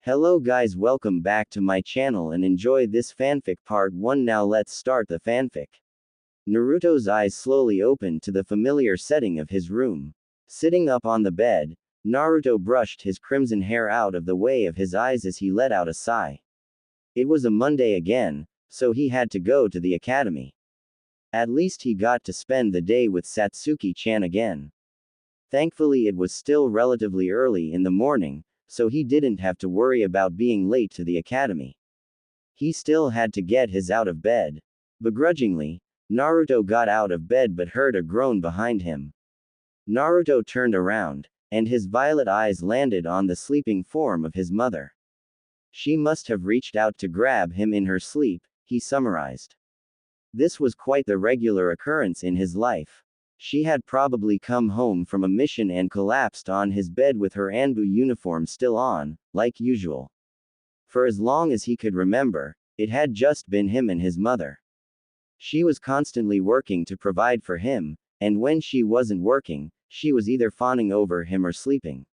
Hello guys, welcome back to my channel and enjoy this fanfic part 1. Now let's start the fanfic. Naruto's eyes slowly opened to the familiar setting of his room. Sitting up on the bed, Naruto brushed his crimson hair out of the way of his eyes as he let out a sigh. It was a Monday again, so he had to go to the academy. At least he got to spend the day with Satsuki-chan again. Thankfully it was still relatively early in the morning, so he didn't have to worry about being late to the academy. He still had to get his out of bed. Begrudgingly, Naruto got out of bed but heard a groan behind him. Naruto turned around, and his violet eyes landed on the sleeping form of his mother. She must have reached out to grab him in her sleep, he summarized. This was quite the regular occurrence in his life. She had probably come home from a mission and collapsed on his bed with her Anbu uniform still on, like usual. For as long as he could remember, it had just been him and his mother. She was constantly working to provide for him, and when she wasn't working, she was either fawning over him or sleeping.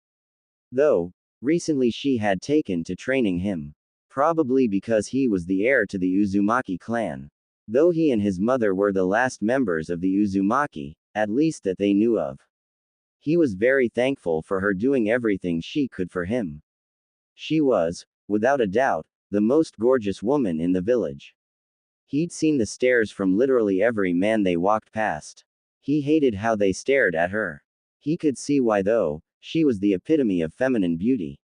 Though, recently she had taken to training him. Probably because he was the heir to the Uzumaki clan. Though he and his mother were the last members of the Uzumaki, at least that they knew of. He was very thankful for her doing everything she could for him. She was, without a doubt, the most gorgeous woman in the village. He'd seen the stares from literally every man they walked past. He hated how they stared at her. He could see why though, she was the epitome of feminine beauty.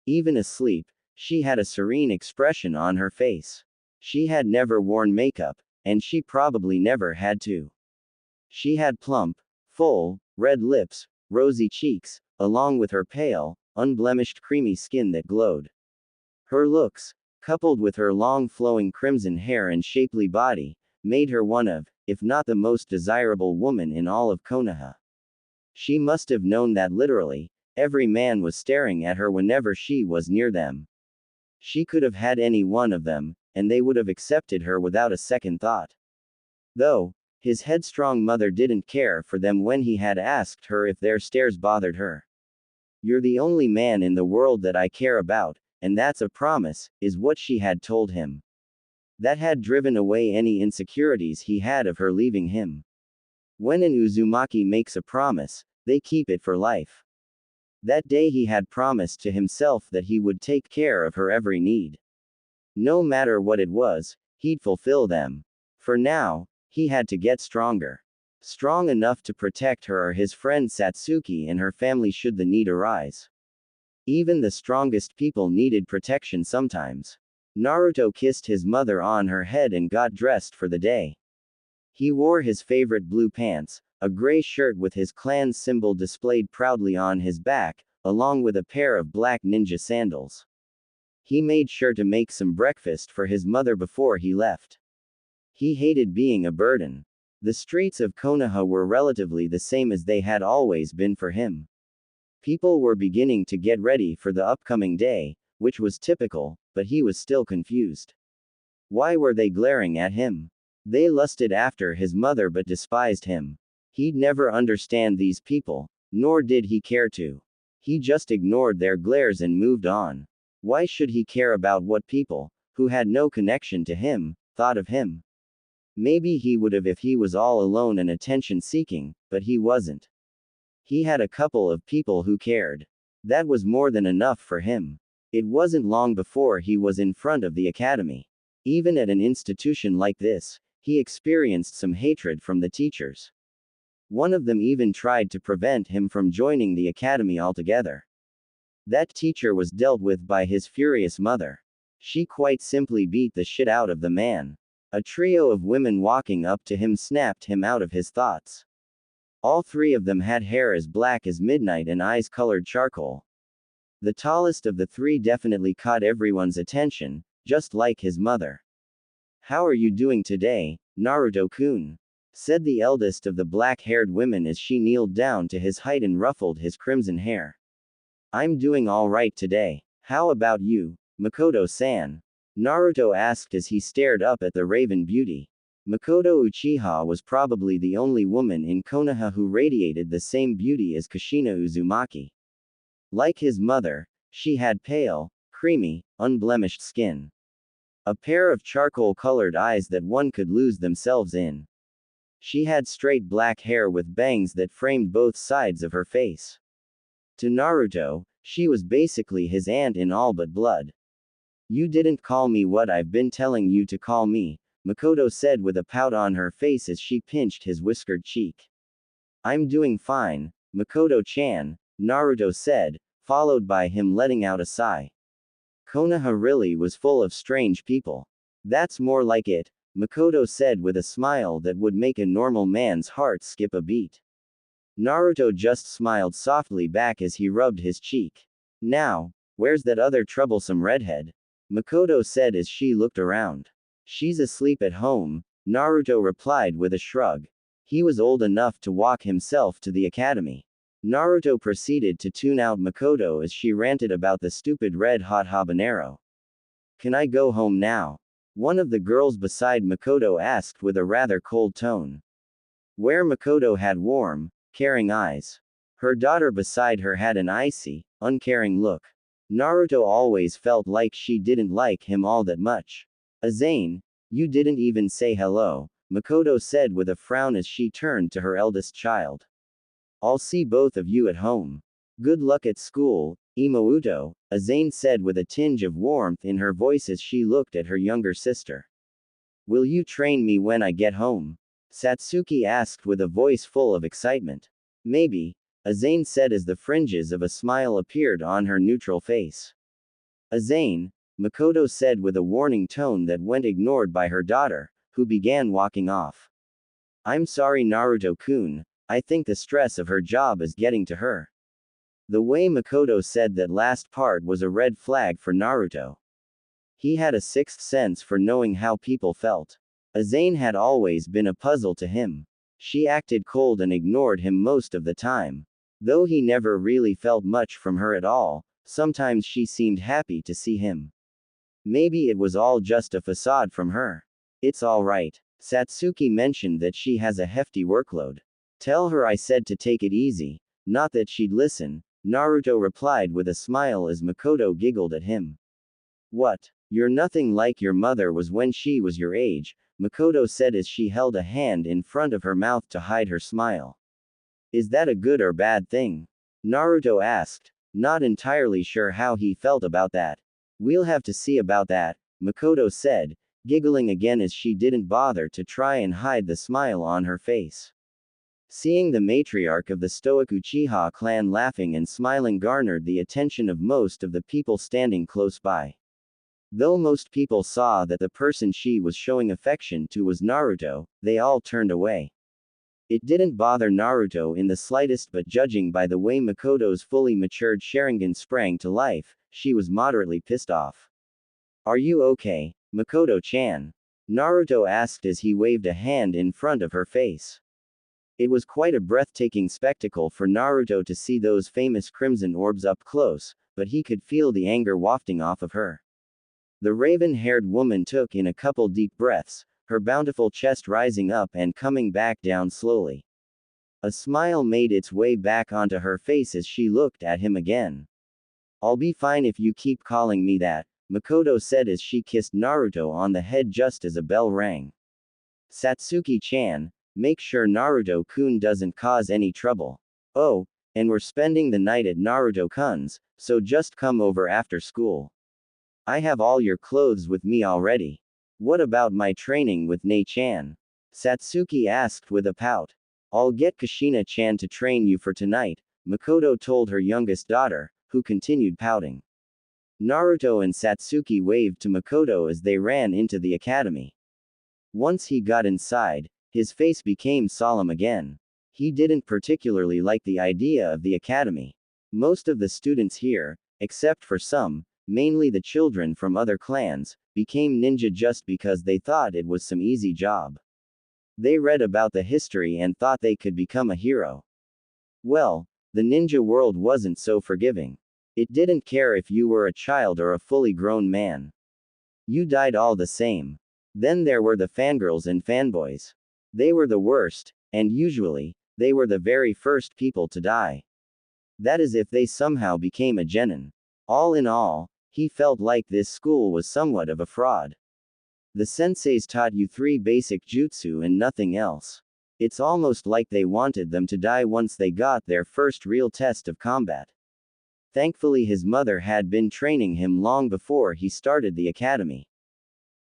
Even asleep, she had a serene expression on her face. She had never worn makeup, and she probably never had to. She had plump, full, red lips, rosy cheeks, along with her pale, unblemished creamy skin that glowed. Her looks, coupled with her long flowing crimson hair and shapely body, made her one of, if not the most desirable woman in all of Konoha. She must have known that literally, every man was staring at her whenever she was near them. She could have had any one of them, and they would have accepted her without a second thought. Though, his headstrong mother didn't care for them when he had asked her if their stares bothered her. "You're the only man in the world that I care about, and that's a promise," is what she had told him. That had driven away any insecurities he had of her leaving him. When an Uzumaki makes a promise, they keep it for life. That day he had promised to himself that he would take care of her every need. No matter what it was, he'd fulfill them. For now, he had to get stronger. Strong enough to protect her or his friend Satsuki and her family should the need arise. Even the strongest people needed protection sometimes. Naruto kissed his mother on her head and got dressed for the day. He wore his favorite blue pants, a gray shirt with his clan's symbol displayed proudly on his back, along with a pair of black ninja sandals. He made sure to make some breakfast for his mother before he left. He hated being a burden. The streets of Konoha were relatively the same as they had always been for him. People were beginning to get ready for the upcoming day, which was typical, but he was still confused. Why were they glaring at him? They lusted after his mother but despised him. He'd never understand these people, nor did he care to. He just ignored their glares and moved on. Why should he care about what people, who had no connection to him, thought of him? Maybe he would have if he was all alone and attention-seeking, but he wasn't. He had a couple of people who cared. That was more than enough for him. It wasn't long before he was in front of the academy. Even at an institution like this, he experienced some hatred from the teachers. One of them even tried to prevent him from joining the academy altogether. That teacher was dealt with by his furious mother. She quite simply beat the shit out of the man. A trio of women walking up to him snapped him out of his thoughts. All three of them had hair as black as midnight and eyes colored charcoal. The tallest of the three definitely caught everyone's attention, just like his mother. "How are you doing today, Naruto-kun?" said the eldest of the black-haired women as she kneeled down to his height and ruffled his crimson hair. "I'm doing all right today. How about you, Mikoto-san?" Naruto asked as he stared up at the raven beauty. Mikoto Uchiha was probably the only woman in Konoha who radiated the same beauty as Kushina Uzumaki. Like his mother, she had pale, creamy, unblemished skin. A pair of charcoal-colored eyes that one could lose themselves in. She had straight black hair with bangs that framed both sides of her face. To Naruto, she was basically his aunt in all but blood. You didn't call me what I've been telling you to call me, Mikoto said with a pout on her face as she pinched his whiskered cheek. I'm doing fine, Mikoto-chan, Naruto said, followed by him letting out a sigh. Konoha really was full of strange people. That's more like it, Mikoto said with a smile that would make a normal man's heart skip a beat. Naruto just smiled softly back as he rubbed his cheek. Now, where's that other troublesome redhead? Mikoto said as she looked around. She's asleep at home, Naruto replied with a shrug. He was old enough to walk himself to the academy. Naruto proceeded to tune out Mikoto as she ranted about the stupid red-hot habanero. Can I go home now? One of the girls beside Mikoto asked with a rather cold tone. Where Mikoto had warm, caring eyes. Her daughter beside her had an icy, uncaring look. Naruto always felt like she didn't like him all that much. Azane, you didn't even say hello, Mikoto said with a frown as she turned to her eldest child. I'll see both of you at home. Good luck at school, Imouto, Azane said with a tinge of warmth in her voice as she looked at her younger sister. Will you train me when I get home? Satsuki asked with a voice full of excitement. Maybe, Azane said as the fringes of a smile appeared on her neutral face. Azane, Mikoto said with a warning tone that went ignored by her daughter, who began walking off. I'm sorry Naruto-kun, I think the stress of her job is getting to her. The way Mikoto said that last part was a red flag for Naruto. He had a sixth sense for knowing how people felt. Azane had always been a puzzle to him. She acted cold and ignored him most of the time. Though he never really felt much from her at all, sometimes she seemed happy to see him. Maybe it was all just a facade from her. It's alright. Satsuki mentioned that she has a hefty workload. Tell her I said to take it easy, not that she'd listen, Naruto replied with a smile as Mikoto giggled at him. What? You're nothing like your mother was when she was your age, Mikoto said as she held a hand in front of her mouth to hide her smile. Is that a good or bad thing? Naruto asked, not entirely sure how he felt about that. We'll have to see about that, Mikoto said, giggling again as she didn't bother to try and hide the smile on her face. Seeing the matriarch of the stoic Uchiha clan laughing and smiling garnered the attention of most of the people standing close by. Though most people saw that the person she was showing affection to was Naruto, they all turned away. It didn't bother Naruto in the slightest, but judging by the way Mikoto's fully matured Sharingan sprang to life, she was moderately pissed off. Are you okay, Mikoto-chan? Naruto asked as he waved a hand in front of her face. It was quite a breathtaking spectacle for Naruto to see those famous crimson orbs up close, but he could feel the anger wafting off of her. The raven-haired woman took in a couple deep breaths, her bountiful chest rising up and coming back down slowly. A smile made its way back onto her face as she looked at him again. I'll be fine if you keep calling me that, Mikoto said as she kissed Naruto on the head just as a bell rang. Satsuki-chan, make sure Naruto-kun doesn't cause any trouble. Oh, and we're spending the night at Naruto-kun's, so just come over after school. I have all your clothes with me already. What about my training with Nei-chan? Satsuki asked with a pout. I'll get Kushina-chan to train you for tonight, Mikoto told her youngest daughter, who continued pouting. Naruto and Satsuki waved to Mikoto as they ran into the academy. Once he got inside, his face became solemn again. He didn't particularly like the idea of the academy. Most of the students here, except for some, mainly the children from other clans, became ninja just because they thought it was some easy job. They read about the history and thought they could become a hero. Well, the ninja world wasn't so forgiving. It didn't care if you were a child or a fully grown man. You died all the same. Then there were the fangirls and fanboys. They were the worst, and usually, they were the very first people to die. That is if they somehow became a genin. All in all, He felt like this school was somewhat of a fraud. The senseis taught you 3 basic jutsu and nothing else. It's almost like they wanted them to die once they got their first real test of combat. Thankfully his mother had been training him long before he started the academy.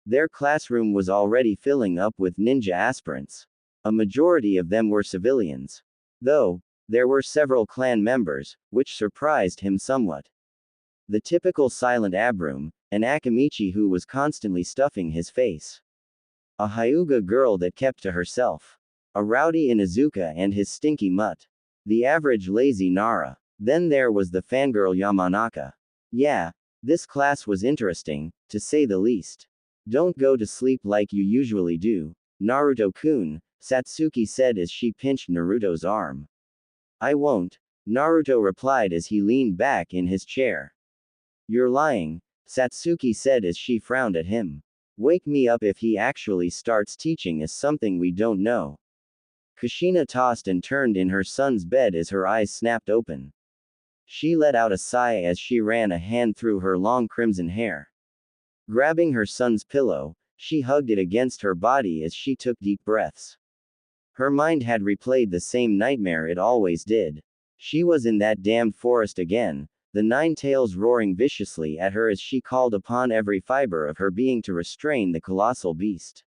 Their classroom was already filling up with ninja aspirants. A majority of them were civilians. Though, there were several clan members, which surprised him somewhat. The typical silent Abrum, an Akamichi who was constantly stuffing his face. A Hyuga girl that kept to herself. A rowdy Inuzuka and his stinky mutt. The average lazy Nara. Then there was the fangirl Yamanaka. Yeah, this class was interesting, to say the least. Don't go to sleep like you usually do, Naruto-kun, Satsuki said as she pinched Naruto's arm. I won't, Naruto replied as he leaned back in his chair. You're lying, Satsuki said as she frowned at him. Wake me up if he actually starts teaching us something we don't know. Kushina tossed and turned in her son's bed as her eyes snapped open. She let out a sigh as she ran a hand through her long crimson hair. Grabbing her son's pillow, she hugged it against her body as she took deep breaths. Her mind had replayed the same nightmare it always did. She was in that damned forest again, the 9 tails roaring viciously at her as she called upon every fiber of her being to restrain the colossal beast.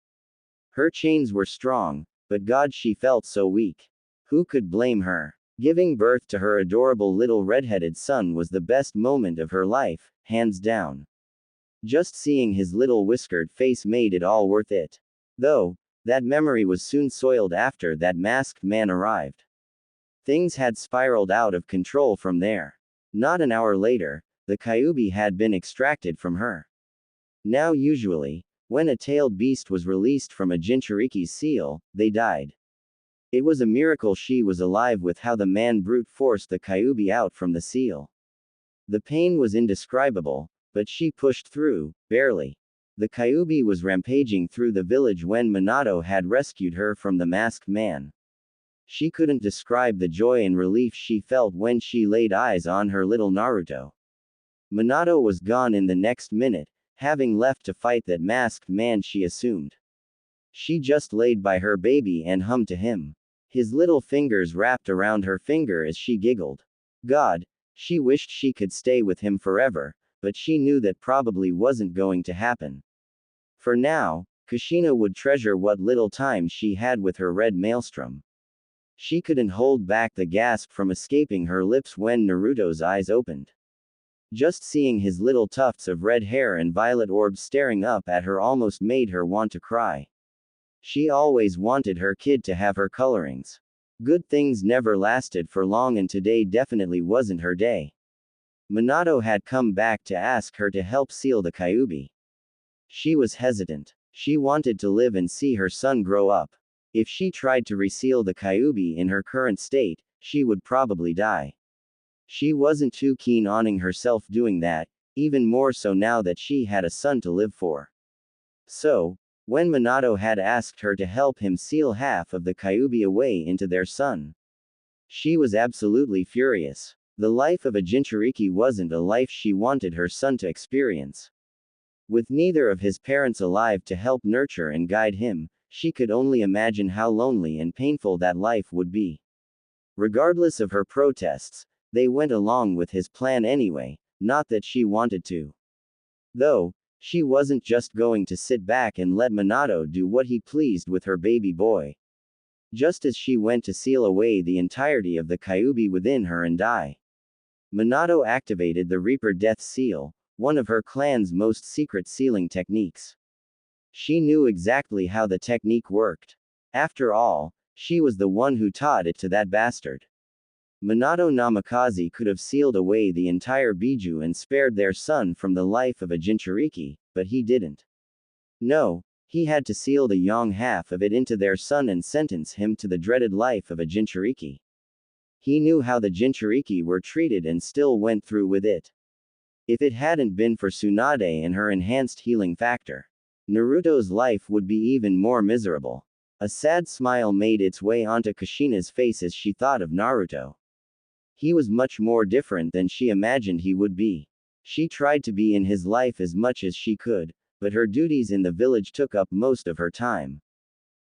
Her chains were strong, but God, she felt so weak. Who could blame her? Giving birth to her adorable little red-headed son was the best moment of her life, hands down. Just seeing his little whiskered face made it all worth it. Though, that memory was soon soiled after that masked man arrived. Things had spiraled out of control from there. Not an hour later, the Kyuubi had been extracted from her. Now usually, when a tailed beast was released from a Jinchuriki's seal, they died. It was a miracle she was alive with how the man brute forced the Kyuubi out from the seal. The pain was indescribable, but she pushed through, barely. The Kyuubi was rampaging through the village when Minato had rescued her from the masked man. She couldn't describe the joy and relief she felt when she laid eyes on her little Naruto. Minato was gone in the next minute, having left to fight that masked man she assumed. She just laid by her baby and hummed to him. His little fingers wrapped around her finger as she giggled. God, she wished she could stay with him forever, but she knew that probably wasn't going to happen. For now, Kushina would treasure what little time she had with her red maelstrom. She couldn't hold back the gasp from escaping her lips when Naruto's eyes opened. Just seeing his little tufts of red hair and violet orbs staring up at her almost made her want to cry. She always wanted her kid to have her colorings. Good things never lasted for long and today definitely wasn't her day. Minato had come back to ask her to help seal the Kyuubi. She was hesitant. She wanted to live and see her son grow up. If she tried to reseal the Kyuubi in her current state, she would probably die. She wasn't too keen on herself doing that, even more so now that she had a son to live for. So, when Minato had asked her to help him seal half of the Kyuubi away into their son, she was absolutely furious. The life of a Jinchuriki wasn't a life she wanted her son to experience. With neither of his parents alive to help nurture and guide him, she could only imagine how lonely and painful that life would be. Regardless of her protests, they went along with his plan anyway, not that she wanted to. Though, she wasn't just going to sit back and let Minato do what he pleased with her baby boy. Just as she went to seal away the entirety of the Kyuubi within her and die, Minato activated the Reaper Death Seal, one of her clan's most secret sealing techniques. She knew exactly how the technique worked. After all, she was the one who taught it to that bastard. Minato Namikaze could have sealed away the entire Biju and spared their son from the life of a Jinchuriki, but he didn't. No, he had to seal the young half of it into their son and sentence him to the dreaded life of a Jinchuriki. He knew how the Jinchuriki were treated and still went through with it. If it hadn't been for Tsunade and her enhanced healing factor, Naruto's life would be even more miserable. A sad smile made its way onto Kushina's face as she thought of Naruto. He was much more different than she imagined he would be. She tried to be in his life as much as she could, but her duties in the village took up most of her time.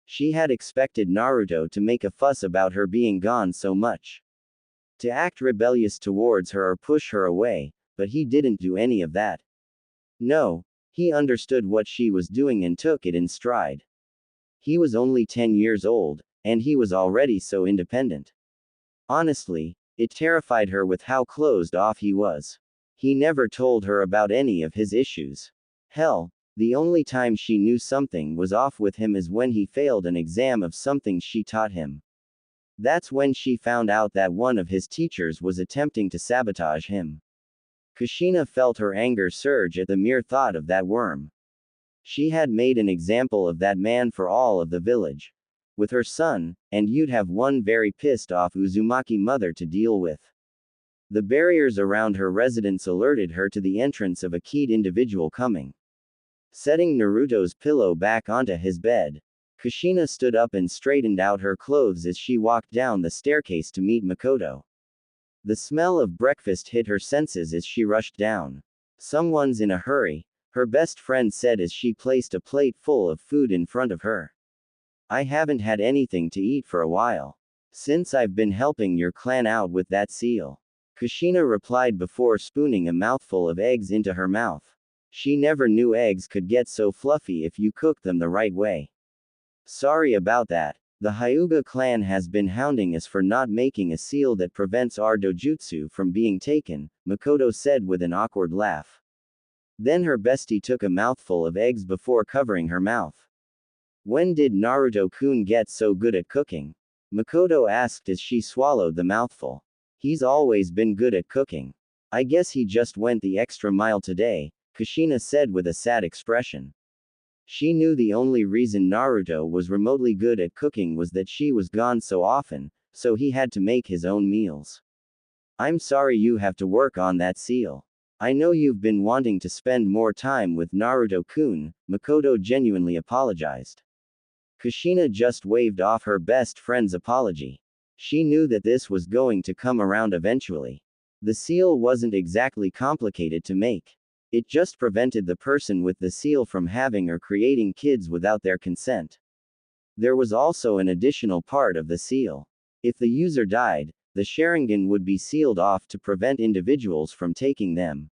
She had expected Naruto to make a fuss about her being gone so much, to act rebellious towards her or push her away, but he didn't do any of that. No, he understood what she was doing and took it in stride. He was only 10 years old, and he was already so independent. Honestly, it terrified her with how closed off he was. He never told her about any of his issues. Hell, the only time she knew something was off with him is when he failed an exam of something she taught him. That's when she found out that one of his teachers was attempting to sabotage him. Kushina felt her anger surge at the mere thought of that worm. She had made an example of that man for all of the village. With her son, and you'd have one very pissed off Uzumaki mother to deal with. The barriers around her residence alerted her to the entrance of a keyed individual coming. Setting Naruto's pillow back onto his bed, Kushina stood up and straightened out her clothes as she walked down the staircase to meet Mikoto. The smell of breakfast hit her senses as she rushed down. Someone's in a hurry, her best friend said as she placed a plate full of food in front of her. I haven't had anything to eat for a while. Since I've been helping your clan out with that seal. Kushina replied before spooning a mouthful of eggs into her mouth. She never knew eggs could get so fluffy if you cooked them the right way. Sorry about that. The Hyuga clan has been hounding us for not making a seal that prevents our dojutsu from being taken, Mikoto said with an awkward laugh. Then her bestie took a mouthful of eggs before covering her mouth. When did Naruto-kun get so good at cooking? Mikoto asked as she swallowed the mouthful. He's always been good at cooking. I guess he just went the extra mile today, Kushina said with a sad expression. She knew the only reason Naruto was remotely good at cooking was that she was gone so often, so he had to make his own meals. I'm sorry you have to work on that seal. I know you've been wanting to spend more time with Naruto-kun, Mikoto genuinely apologized. Kushina just waved off her best friend's apology. She knew that this was going to come around eventually. The seal wasn't exactly complicated to make. It just prevented the person with the seal from having or creating kids without their consent. There was also an additional part of the seal. If the user died, the Sharingan would be sealed off to prevent individuals from taking them.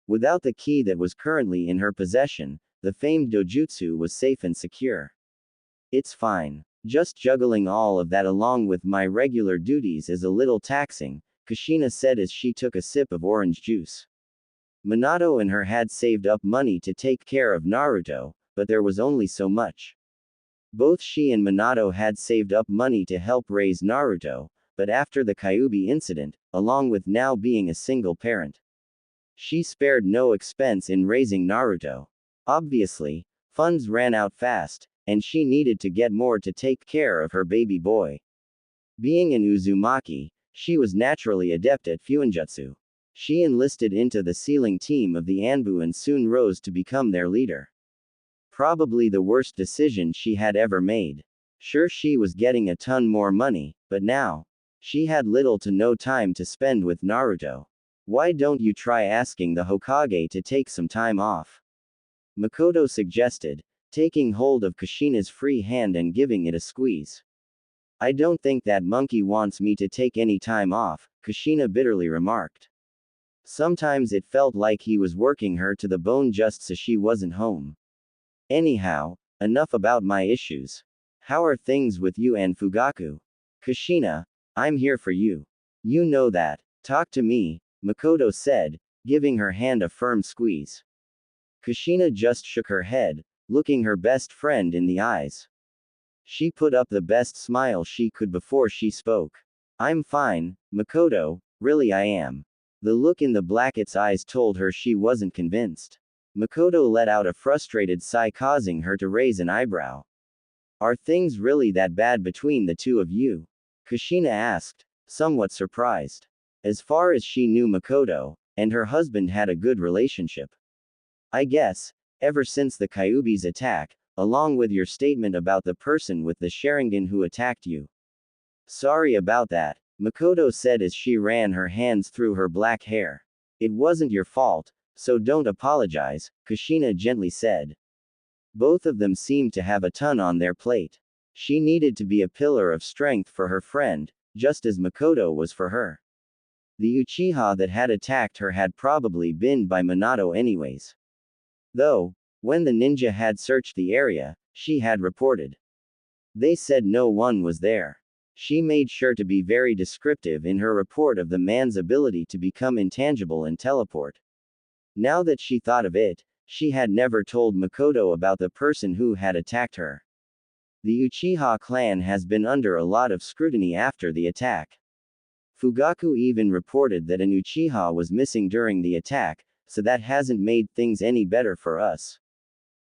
Without the key that was currently in her possession, the famed dojutsu was safe and secure. It's fine. Just juggling all of that along with my regular duties is a little taxing, Kushina said as she took a sip of orange juice. Minato and her had saved up money to take care of Naruto, but there was only so much. Both she and Minato had saved up money to help raise Naruto, but after the Kyuubi incident, along with now being a single parent, she spared no expense in raising Naruto. Obviously, funds ran out fast, and she needed to get more to take care of her baby boy. Being an Uzumaki, she was naturally adept at fuinjutsu. She enlisted into the sealing team of the Anbu and soon rose to become their leader. Probably the worst decision she had ever made. Sure, she was getting a ton more money, but now, she had little to no time to spend with Naruto. Why don't you try asking the Hokage to take some time off? Mikoto suggested, taking hold of Kushina's free hand and giving it a squeeze. I don't think that monkey wants me to take any time off, Kushina bitterly remarked. Sometimes it felt like he was working her to the bone just so she wasn't home. Anyhow, enough about my issues. How are things with you and Fugaku? Kushina, I'm here for you. You know that. Talk to me, Mikoto said, giving her hand a firm squeeze. Kushina just shook her head, looking her best friend in the eyes. She put up the best smile she could before she spoke. I'm fine, Mikoto, really I am. The look in the Blacket's eyes told her she wasn't convinced. Mikoto let out a frustrated sigh, causing her to raise an eyebrow. Are things really that bad between the two of you? Kushina asked, somewhat surprised. As far as she knew, Mikoto and her husband had a good relationship. I guess, ever since the Kyuubi's attack, along with your statement about the person with the Sharingan who attacked you. Sorry about that, Mikoto said as she ran her hands through her black hair. It wasn't your fault, so don't apologize, Kushina gently said. Both of them seemed to have a ton on their plate. She needed to be a pillar of strength for her friend, just as Mikoto was for her. The Uchiha that had attacked her had probably been by Minato anyways. Though, when the ninja had searched the area, she had reported. They said no one was there. She made sure to be very descriptive in her report of the man's ability to become intangible and teleport. Now that she thought of it, she had never told Mikoto about the person who had attacked her. The Uchiha clan has been under a lot of scrutiny after the attack. Fugaku even reported that an Uchiha was missing during the attack, so that hasn't made things any better for us.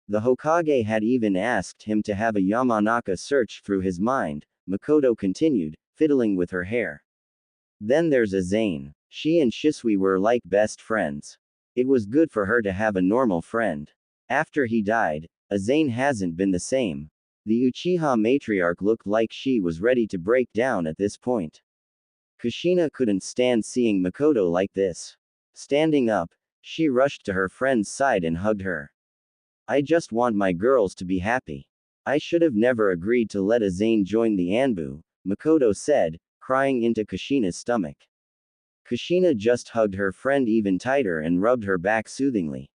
The Hokage had even asked him to have a Yamanaka search through his mind, Mikoto continued, fiddling with her hair. Then there's Azane. She and Shisui were like best friends. It was good for her to have a normal friend. After he died, Azane hasn't been the same. The Uchiha matriarch looked like she was ready to break down at this point. Kushina couldn't stand seeing Mikoto like this. Standing up, she rushed to her friend's side and hugged her. I just want my girls to be happy. I should have never agreed to let Azane join the Anbu, Mikoto said, crying into Kushina's stomach. Kushina just hugged her friend even tighter and rubbed her back soothingly.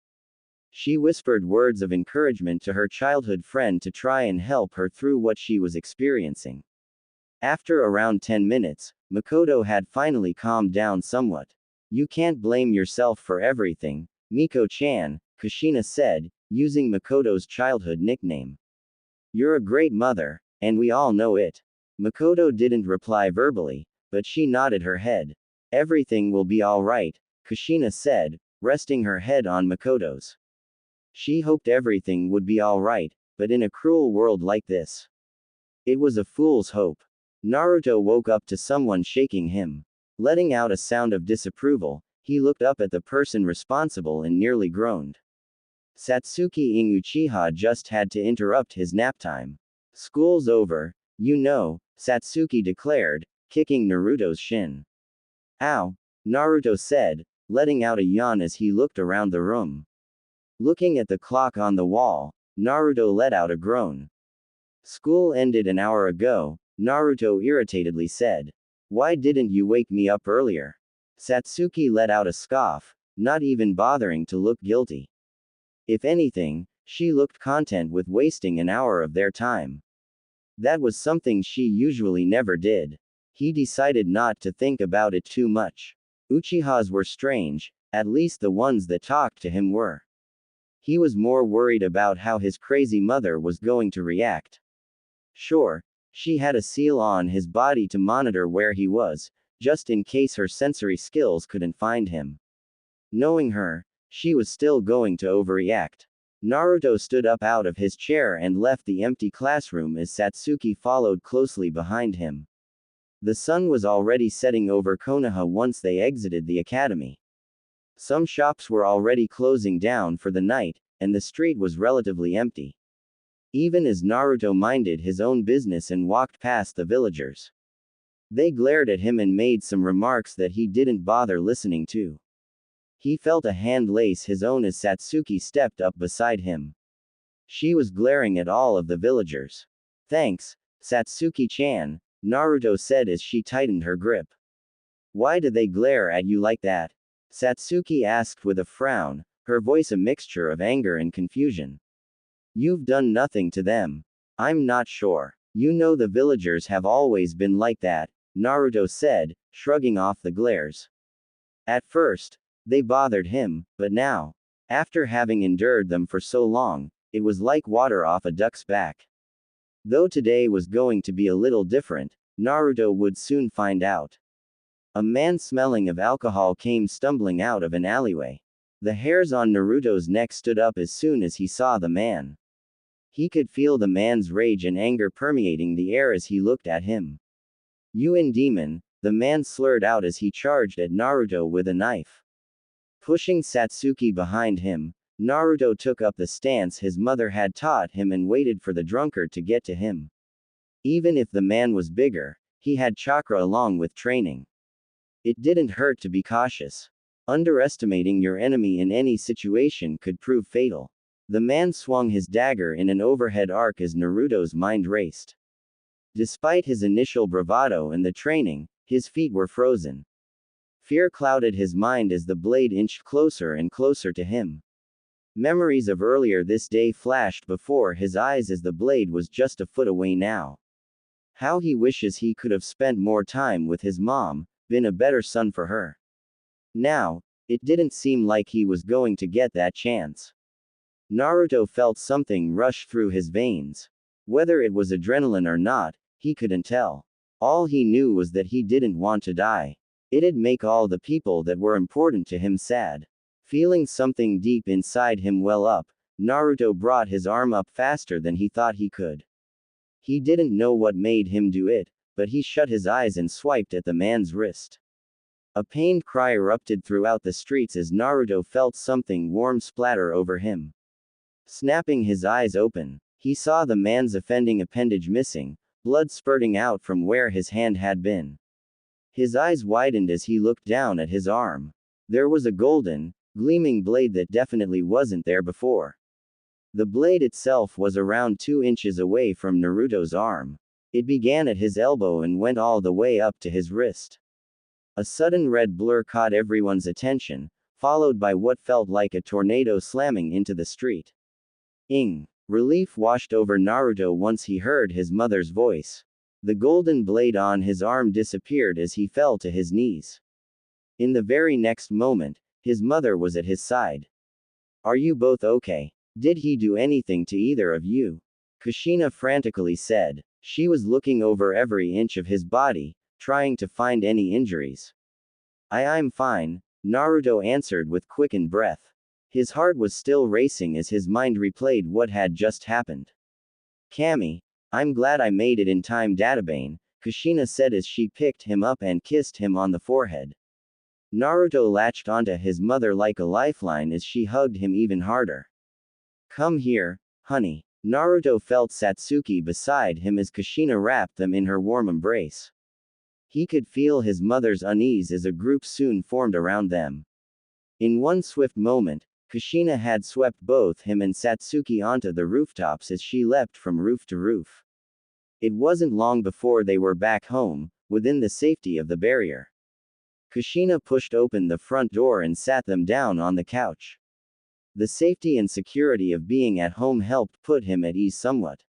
She whispered words of encouragement to her childhood friend to try and help her through what she was experiencing. After around 10 minutes, Mikoto had finally calmed down somewhat. You can't blame yourself for everything, Miko-chan, Kushina said, using Mikoto's childhood nickname. You're a great mother, and we all know it. Mikoto didn't reply verbally, but she nodded her head. Everything will be alright, Kushina said, resting her head on Mikoto's. She hoped everything would be alright, but in a cruel world like this. It was a fool's hope. Naruto woke up to someone shaking him. Letting out a sound of disapproval, he looked up at the person responsible and nearly groaned. Satsuki Ing Uchiha just had to interrupt his nap time. School's over, you know, Satsuki declared, kicking Naruto's shin. Ow, Naruto said, letting out a yawn as he looked around the room. Looking at the clock on the wall, Naruto let out a groan. School ended an hour ago, Naruto irritatedly said. Why didn't you wake me up earlier? Satsuki let out a scoff, not even bothering to look guilty. If anything, she looked content with wasting an hour of their time. That was something she usually never did. He decided not to think about it too much. Uchihas were strange, at least the ones that talked to him were. He was more worried about how his crazy mother was going to react. Sure, she had a seal on his body to monitor where he was, just in case her sensory skills couldn't find him. Knowing her, she was still going to overreact. Naruto stood up out of his chair and left the empty classroom as Satsuki followed closely behind him. The sun was already setting over Konoha once they exited the academy. Some shops were already closing down for the night, and the street was relatively empty. Even as Naruto minded his own business and walked past the villagers. They glared at him and made some remarks that he didn't bother listening to. He felt a hand lace his own as Satsuki stepped up beside him. She was glaring at all of the villagers. Thanks, Satsuki-chan, Naruto said as she tightened her grip. Why do they glare at you like that? Satsuki asked with a frown, her voice a mixture of anger and confusion. You've done nothing to them. I'm not sure. You know the villagers have always been like that, Naruto said, shrugging off the glares. At first, they bothered him, but now, after having endured them for so long, it was like water off a duck's back. Though today was going to be a little different, Naruto would soon find out. A man smelling of alcohol came stumbling out of an alleyway. The hairs on Naruto's neck stood up as soon as he saw the man. He could feel the man's rage and anger permeating the air as he looked at him. You in demon, the man slurred out as he charged at Naruto with a knife. Pushing Satsuki behind him, Naruto took up the stance his mother had taught him and waited for the drunkard to get to him. Even if the man was bigger, he had chakra along with training. It didn't hurt to be cautious. Underestimating your enemy in any situation could prove fatal. The man swung his dagger in an overhead arc as Naruto's mind raced. Despite his initial bravado and the training, his feet were frozen. Fear clouded his mind as the blade inched closer and closer to him. Memories of earlier this day flashed before his eyes as the blade was just a foot away now. How he wishes he could have spent more time with his mom, been a better son for her. Now, it didn't seem like he was going to get that chance. Naruto felt something rush through his veins. Whether it was adrenaline or not, he couldn't tell. All he knew was that he didn't want to die. It'd make all the people that were important to him sad. Feeling something deep inside him well up, Naruto brought his arm up faster than he thought he could. He didn't know what made him do it, but he shut his eyes and swiped at the man's wrist. A pained cry erupted throughout the streets as Naruto felt something warm splatter over him. Snapping his eyes open, he saw the man's offending appendage missing, blood spurting out from where his hand had been. His eyes widened as he looked down at his arm. There was a golden, gleaming blade that definitely wasn't there before. The blade itself was around 2 inches away from Naruto's arm. It began at his elbow and went all the way up to his wrist. A sudden red blur caught everyone's attention, followed by what felt like a tornado slamming into the street. Ing. Relief washed over Naruto once he heard his mother's voice. The golden blade on his arm disappeared as he fell to his knees. In the very next moment, his mother was at his side. "Are you both okay? Did he do anything to either of you?" Kushina frantically said. She was looking over every inch of his body, trying to find any injuries. I'm fine," Naruto answered with quickened breath. His heart was still racing as his mind replayed what had just happened. "Kami, I'm glad I made it in time, Databane," Kushina said as she picked him up and kissed him on the forehead. Naruto latched onto his mother like a lifeline as she hugged him even harder. "Come here, honey." Naruto felt Satsuki beside him as Kushina wrapped them in her warm embrace. He could feel his mother's unease as a group soon formed around them. In one swift moment, Kushina had swept both him and Satsuki onto the rooftops as she leapt from roof to roof. It wasn't long before they were back home, within the safety of the barrier. Kushina pushed open the front door and sat them down on the couch. The safety and security of being at home helped put him at ease somewhat.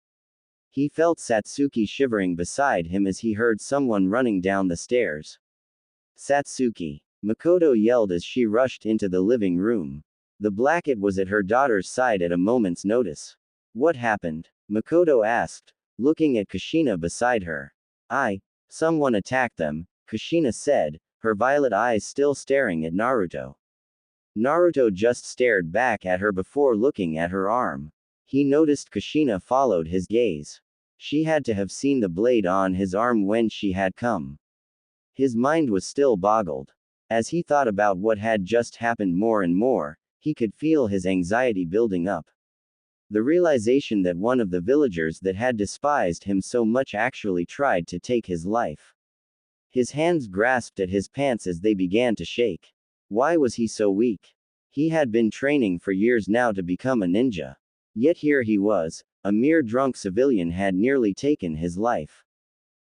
He felt Satsuki shivering beside him as he heard someone running down the stairs. "Satsuki!" Mikoto yelled as she rushed into the living room. The blanket was at her daughter's side at a moment's notice. "What happened?" Mikoto asked, looking at Kushina beside her. Someone attacked them," Kushina said, her violet eyes still staring at Naruto. Naruto just stared back at her before looking at her arm. He noticed Kushina followed his gaze. She had to have seen the blade on his arm when she had come. His mind was still boggled. As he thought about what had just happened more and more, he could feel his anxiety building up. The realization that one of the villagers that had despised him so much actually tried to take his life. His hands grasped at his pants as they began to shake. Why was he so weak? He had been training for years now to become a ninja. Yet here he was, a mere drunk civilian had nearly taken his life.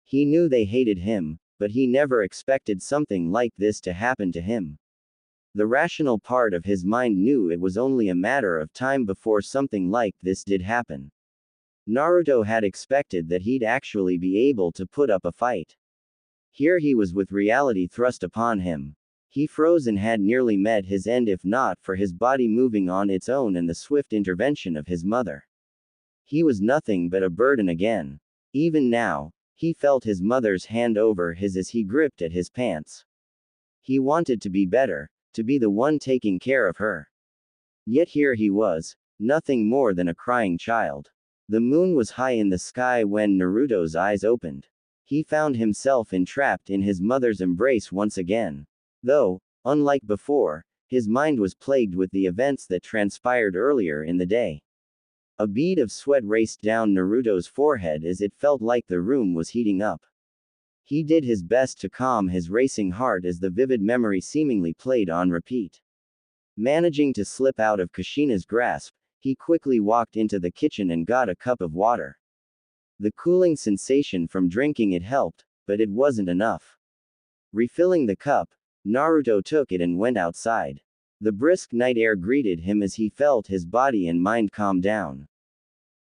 He knew they hated him, but he never expected something like this to happen to him. The rational part of his mind knew it was only a matter of time before something like this did happen. Naruto had expected that he'd actually be able to put up a fight. Here he was with reality thrust upon him. He froze and had nearly met his end if not for his body moving on its own and the swift intervention of his mother. He was nothing but a burden again. Even now, he felt his mother's hand over his as he gripped at his pants. He wanted to be better, to be the one taking care of her. Yet here he was, nothing more than a crying child. The moon was high in the sky when Naruto's eyes opened. He found himself entrapped in his mother's embrace once again. Though, unlike before, his mind was plagued with the events that transpired earlier in the day. A bead of sweat raced down Naruto's forehead as it felt like the room was heating up. He did his best to calm his racing heart as the vivid memory seemingly played on repeat. Managing to slip out of Kushina's grasp, he quickly walked into the kitchen and got a cup of water. The cooling sensation from drinking it helped, but it wasn't enough. Refilling the cup, Naruto took it and went outside. The brisk night air greeted him as he felt his body and mind calm down.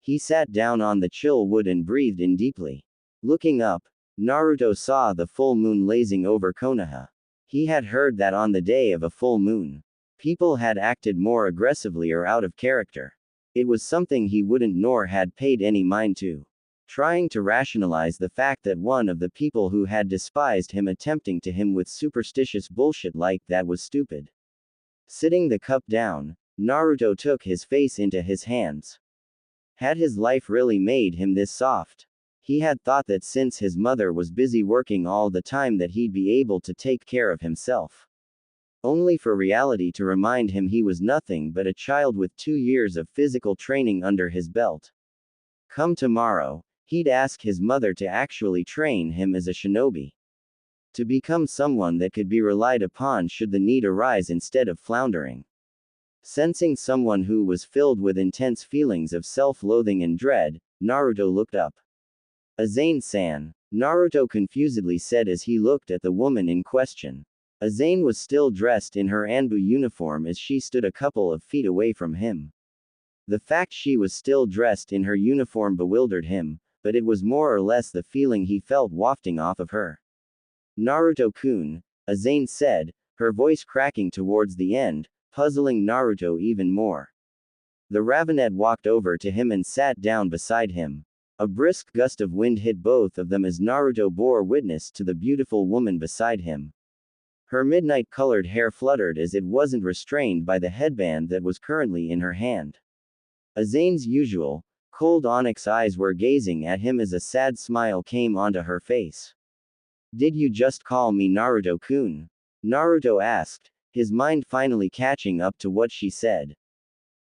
He sat down on the chill wood and breathed in deeply. Looking up, Naruto saw the full moon blazing over Konoha. He had heard that on the day of a full moon, people had acted more aggressively or out of character. It was something he wouldn't nor had paid any mind to. Trying to rationalize the fact that one of the people who had despised him attempting to him with superstitious bullshit like that was stupid. Sitting the cup down, Naruto took his face into his hands. Had his life really made him this soft? He had thought that since his mother was busy working all the time that he'd be able to take care of himself. Only for reality to remind him he was nothing but a child with 2 years of physical training under his belt. Come tomorrow, he'd ask his mother to actually train him as a shinobi. To become someone that could be relied upon should the need arise instead of floundering. Sensing someone who was filled with intense feelings of self-loathing and dread, Naruto looked up. Azane-san, Naruto confusedly said as he looked at the woman in question. Azane was still dressed in her Anbu uniform as she stood a couple of feet away from him. The fact she was still dressed in her uniform bewildered him, but it was more or less the feeling he felt wafting off of her. Naruto-kun, Azane said, her voice cracking towards the end, puzzling Naruto even more. The Ravenet walked over to him and sat down beside him. A brisk gust of wind hit both of them as Naruto bore witness to the beautiful woman beside him. Her midnight-colored hair fluttered as it wasn't restrained by the headband that was currently in her hand. Azane's usual, cold onyx eyes were gazing at him as a sad smile came onto her face. Did you just call me Naruto-kun? Naruto asked, his mind finally catching up to what she said.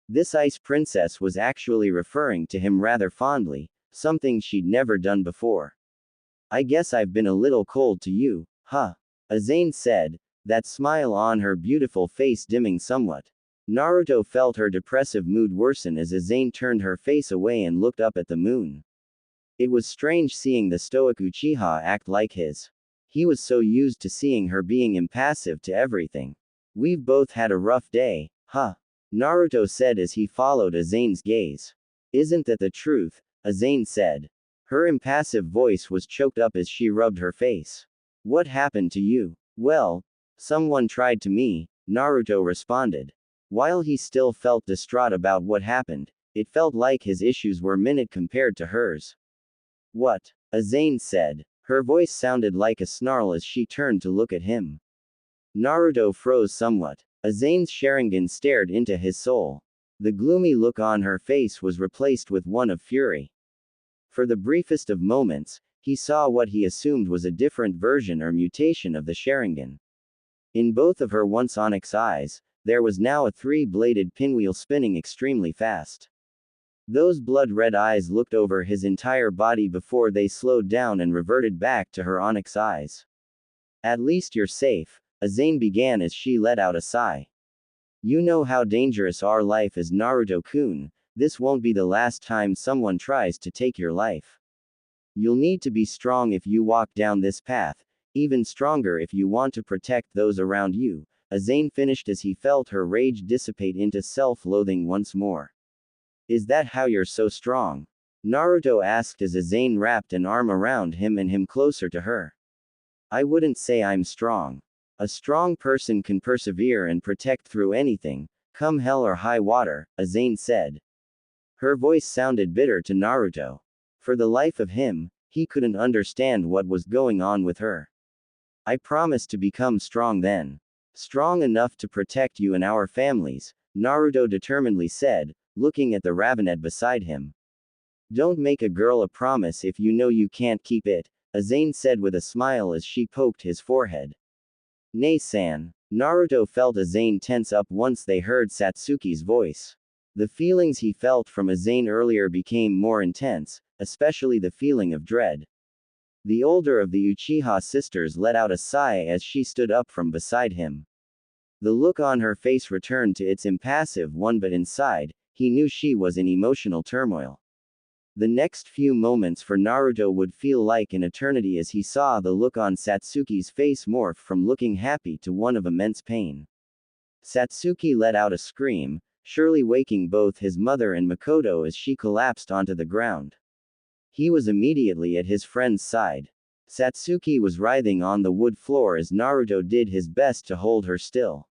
This ice princess was actually referring to him rather fondly, something she'd never done before. I guess I've been a little cold to you, huh? Azane said, that smile on her beautiful face dimming somewhat. Naruto felt her depressive mood worsen as Azane turned her face away and looked up at the moon. It was strange seeing the stoic Uchiha act like his. He was so used to seeing her being impassive to everything. We've both had a rough day, huh? Naruto said as he followed Azane's gaze. Isn't that the truth? Azane said. Her impassive voice was choked up as she rubbed her face. What happened to you? Well, someone tried to me, Naruto responded. While he still felt distraught about what happened, it felt like his issues were minute compared to hers. What? Azane said. Her voice sounded like a snarl as she turned to look at him. Naruto froze somewhat. Azane's Sharingan stared into his soul. The gloomy look on her face was replaced with one of fury. For the briefest of moments, he saw what he assumed was a different version or mutation of the Sharingan. In both of her once onyx eyes, there was now a 3-bladed pinwheel spinning extremely fast. Those blood-red eyes looked over his entire body before they slowed down and reverted back to her onyx eyes. At least you're safe, Azane began as she let out a sigh. You know how dangerous our life is, Naruto-kun. This won't be the last time someone tries to take your life. You'll need to be strong if you walk down this path, even stronger if you want to protect those around you, Azane finished as he felt her rage dissipate into self-loathing once more. Is that how you're so strong? Naruto asked as Azane wrapped an arm around him and him closer to her. I wouldn't say I'm strong. A strong person can persevere and protect through anything, come hell or high water, Azane said. Her voice sounded bitter to Naruto. For the life of him, he couldn't understand what was going on with her. I promise to become strong then. Strong enough to protect you and our families, Naruto determinedly said, looking at the Ravenet beside him. Don't make a girl a promise if you know you can't keep it, Azane said with a smile as she poked his forehead. Nay-san. Naruto felt Azane tense up once they heard Satsuki's voice. The feelings he felt from Azane earlier became more intense, especially the feeling of dread. The older of the Uchiha sisters let out a sigh as she stood up from beside him. The look on her face returned to its impassive one, but inside, he knew she was in emotional turmoil. The next few moments for Naruto would feel like an eternity as he saw the look on Satsuki's face morph from looking happy to one of immense pain. Satsuki let out a scream, surely waking both his mother and Mikoto as she collapsed onto the ground. He was immediately at his friend's side. Satsuki was writhing on the wood floor as Naruto did his best to hold her still.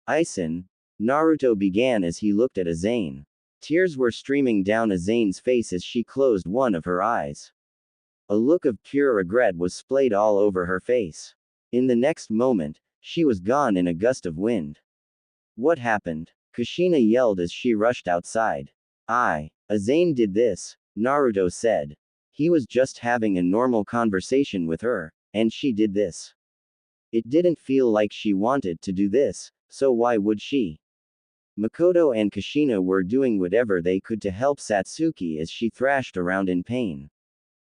"Aizen," Naruto began as he looked at Aizen. Tears were streaming down Aizen's face as she closed one of her eyes. A look of pure regret was splayed all over her face. In the next moment, she was gone in a gust of wind. "What happened?" Kushina yelled as she rushed outside. Aizen did this," Naruto said. "He was just having a normal conversation with her, and she did this. It didn't feel like she wanted to do this, so why would she?" Mikoto and Kushina were doing whatever they could to help Satsuki as she thrashed around in pain.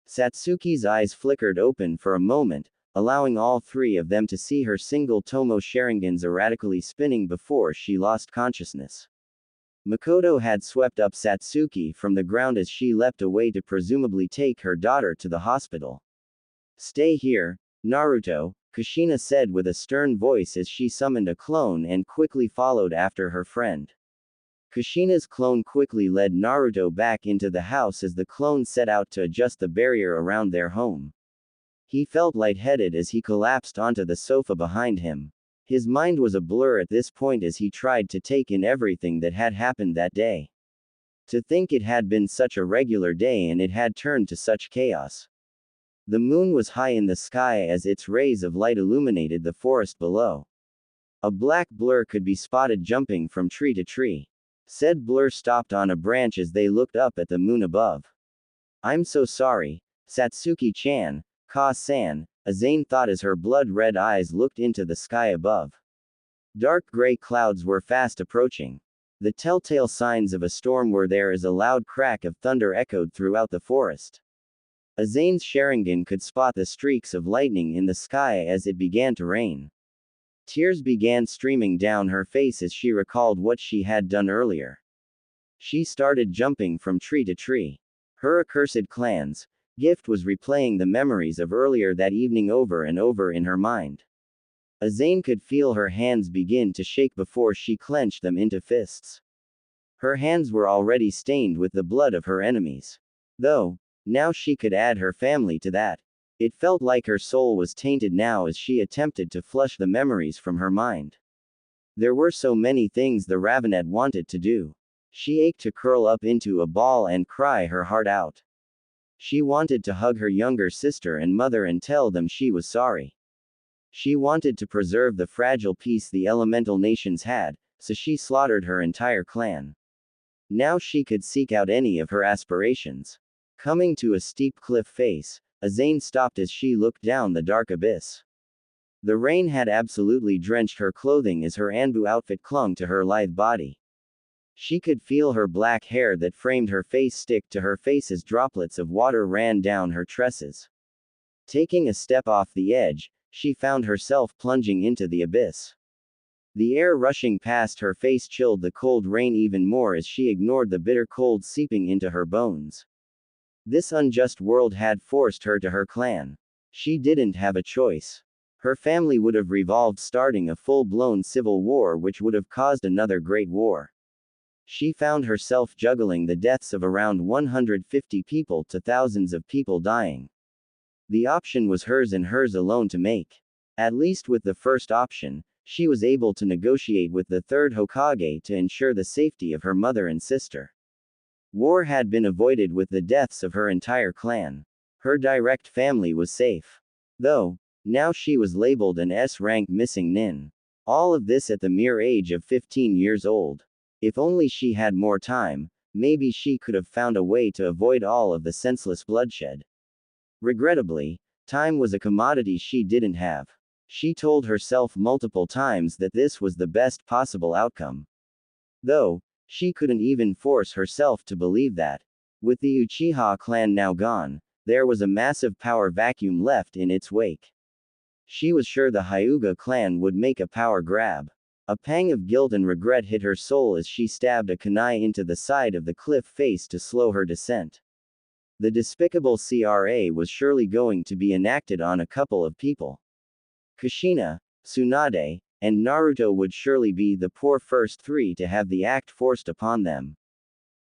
Satsuki's eyes flickered open for a moment, allowing all three of them to see her single Tomo Sharingans erratically spinning before she lost consciousness. Mikoto had swept up Satsuki from the ground as she leapt away to presumably take her daughter to the hospital. "Stay here, Naruto," Kushina said with a stern voice as she summoned a clone and quickly followed after her friend. Kushina's clone quickly led Naruto back into the house as the clone set out to adjust the barrier around their home. He felt lightheaded as he collapsed onto the sofa behind him. His mind was a blur at this point as he tried to take in everything that had happened that day. To think it had been such a regular day and it had turned to such chaos. The moon was high in the sky as its rays of light illuminated the forest below. A black blur could be spotted jumping from tree to tree. Said blur stopped on a branch as they looked up at the moon above. "I'm so sorry, Satsuki-chan," Ka-san, Aizen thought as her blood-red eyes looked into the sky above. Dark gray clouds were fast approaching. The telltale signs of a storm were there as a loud crack of thunder echoed throughout the forest. Aizen's Sharingan could spot the streaks of lightning in the sky as it began to rain. Tears began streaming down her face as she recalled what she had done earlier. She started jumping from tree to tree. Her accursed clan's gift was replaying the memories of earlier that evening over and over in her mind. Aizen could feel her hands begin to shake before she clenched them into fists. Her hands were already stained with the blood of her enemies. Though, now she could add her family to that. It felt like her soul was tainted now as she attempted to flush the memories from her mind. There were so many things the Ravenet wanted to do. She ached to curl up into a ball and cry her heart out. She wanted to hug her younger sister and mother and tell them she was sorry. She wanted to preserve the fragile peace the elemental nations had, so she slaughtered her entire clan. Now she could seek out any of her aspirations. Coming to a steep cliff face, Aizen stopped as she looked down the dark abyss. The rain had absolutely drenched her clothing as her Anbu outfit clung to her lithe body. She could feel her black hair that framed her face stick to her face as droplets of water ran down her tresses. Taking a step off the edge, she found herself plunging into the abyss. The air rushing past her face chilled the cold rain even more as she ignored the bitter cold seeping into her bones. This unjust world had forced her to her clan. She didn't have a choice. Her family would have revolved, starting a full-blown civil war which would have caused another great war. She found herself juggling the deaths of around 150 people to thousands of people dying. The option was hers and hers alone to make. At least with the first option, she was able to negotiate with the third Hokage to ensure the safety of her mother and sister. War had been avoided with the deaths of her entire clan. Her direct family was safe. Though, now she was labeled an S-rank missing nin. All of this at the mere age of 15 years old. If only she had more time, maybe she could have found a way to avoid all of the senseless bloodshed. Regrettably, time was a commodity she didn't have. She told herself multiple times that this was the best possible outcome. Though, she couldn't even force herself to believe that. With the Uchiha clan now gone, there was a massive power vacuum left in its wake. She was sure the Hyuga clan would make a power grab. A pang of guilt and regret hit her soul as she stabbed a kunai into the side of the cliff face to slow her descent. The despicable CRA was surely going to be enacted on a couple of people. Kushina, Tsunade, and Naruto would surely be the poor first three to have the act forced upon them.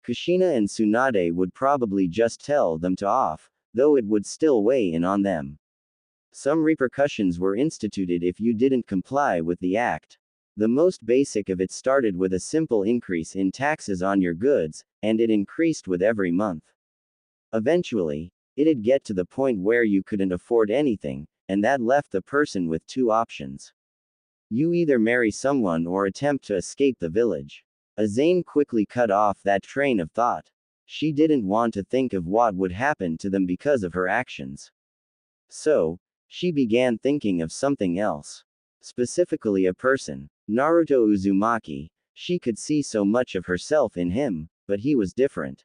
Kushina and Tsunade would probably just tell them to off, though it would still weigh in on them. Some repercussions were instituted if you didn't comply with the act. The most basic of it started with a simple increase in taxes on your goods, and it increased with every month. Eventually, it'd get to the point where you couldn't afford anything, and that left the person with two options. You either marry someone or attempt to escape the village. Azane quickly cut off that train of thought. She didn't want to think of what would happen to them because of her actions. So, she began thinking of something else. Specifically a person. Naruto Uzumaki. She could see so much of herself in him, but he was different.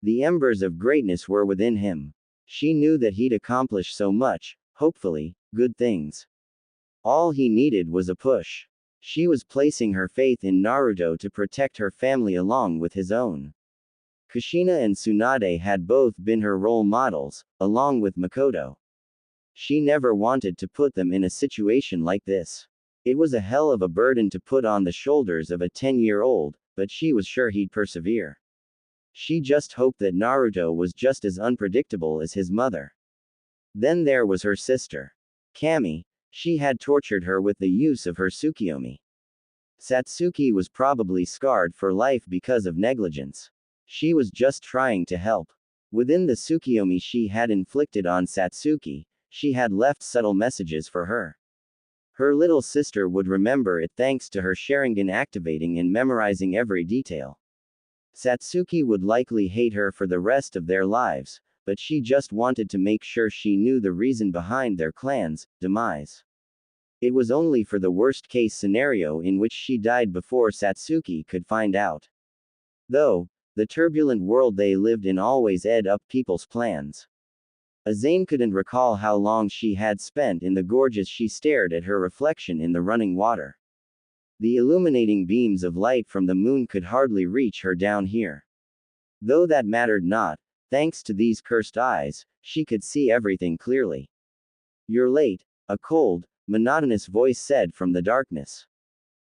The embers of greatness were within him. She knew that he'd accomplish so much, hopefully, good things. All he needed was a push. She was placing her faith in Naruto to protect her family along with his own. Kushina and Tsunade had both been her role models, along with Mikoto. She never wanted to put them in a situation like this. It was a hell of a burden to put on the shoulders of a 10-year-old, but she was sure he'd persevere. She just hoped that Naruto was just as unpredictable as his mother. Then there was her sister. Kami. She had tortured her with the use of her Tsukiyomi. Satsuki was probably scarred for life because of negligence. She was just trying to help. Within the Tsukiyomi she had inflicted on Satsuki, she had left subtle messages for her. Her little sister would remember it thanks to her Sharingan activating and memorizing every detail. Satsuki would likely hate her for the rest of their lives, but she just wanted to make sure she knew the reason behind their clan's demise. It was only for the worst-case scenario in which she died before Satsuki could find out. Though, the turbulent world they lived in always ate up people's plans. Azane couldn't recall how long she had spent in the gorge as she stared at her reflection in the running water. The illuminating beams of light from the moon could hardly reach her down here. Though that mattered not, thanks to these cursed eyes, she could see everything clearly. "You're late," a cold, monotonous voice said from the darkness.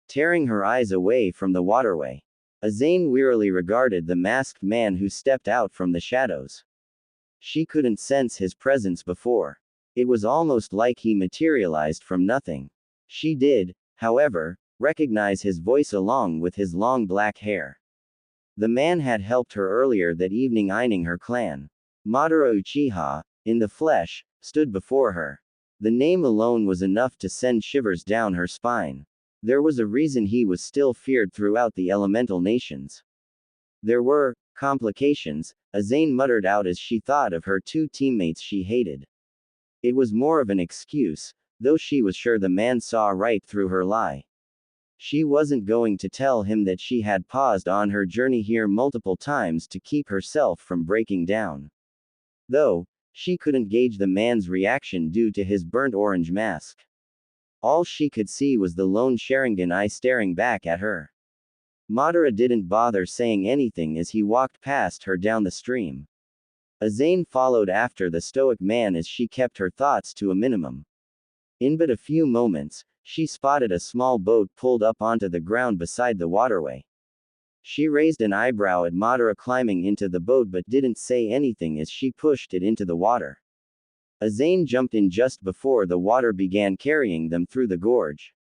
Tearing her eyes away from the waterway, Azane wearily regarded the masked man who stepped out from the shadows. She couldn't sense his presence before. It was almost like he materialized from nothing. She did, however, recognize his voice along with his long black hair. The man had helped her earlier that evening ironing her clan. Madara Uchiha, in the flesh, stood before her. The name alone was enough to send shivers down her spine. There was a reason he was still feared throughout the elemental nations. There were complications, Azane muttered out as she thought of her two teammates she hated. It was more of an excuse, though she was sure the man saw right through her lie. She wasn't going to tell him that she had paused on her journey here multiple times to keep herself from breaking down. Though, she couldn't gauge the man's reaction due to his burnt orange mask. All she could see was the lone Sharingan eye staring back at her. Madara didn't bother saying anything as he walked past her down the stream. Azane followed after the stoic man as she kept her thoughts to a minimum. In but a few moments, she spotted a small boat pulled up onto the ground beside the waterway. She raised an eyebrow at Madara climbing into the boat but didn't say anything as she pushed it into the water. Azane jumped in just before the water began carrying them through the gorge.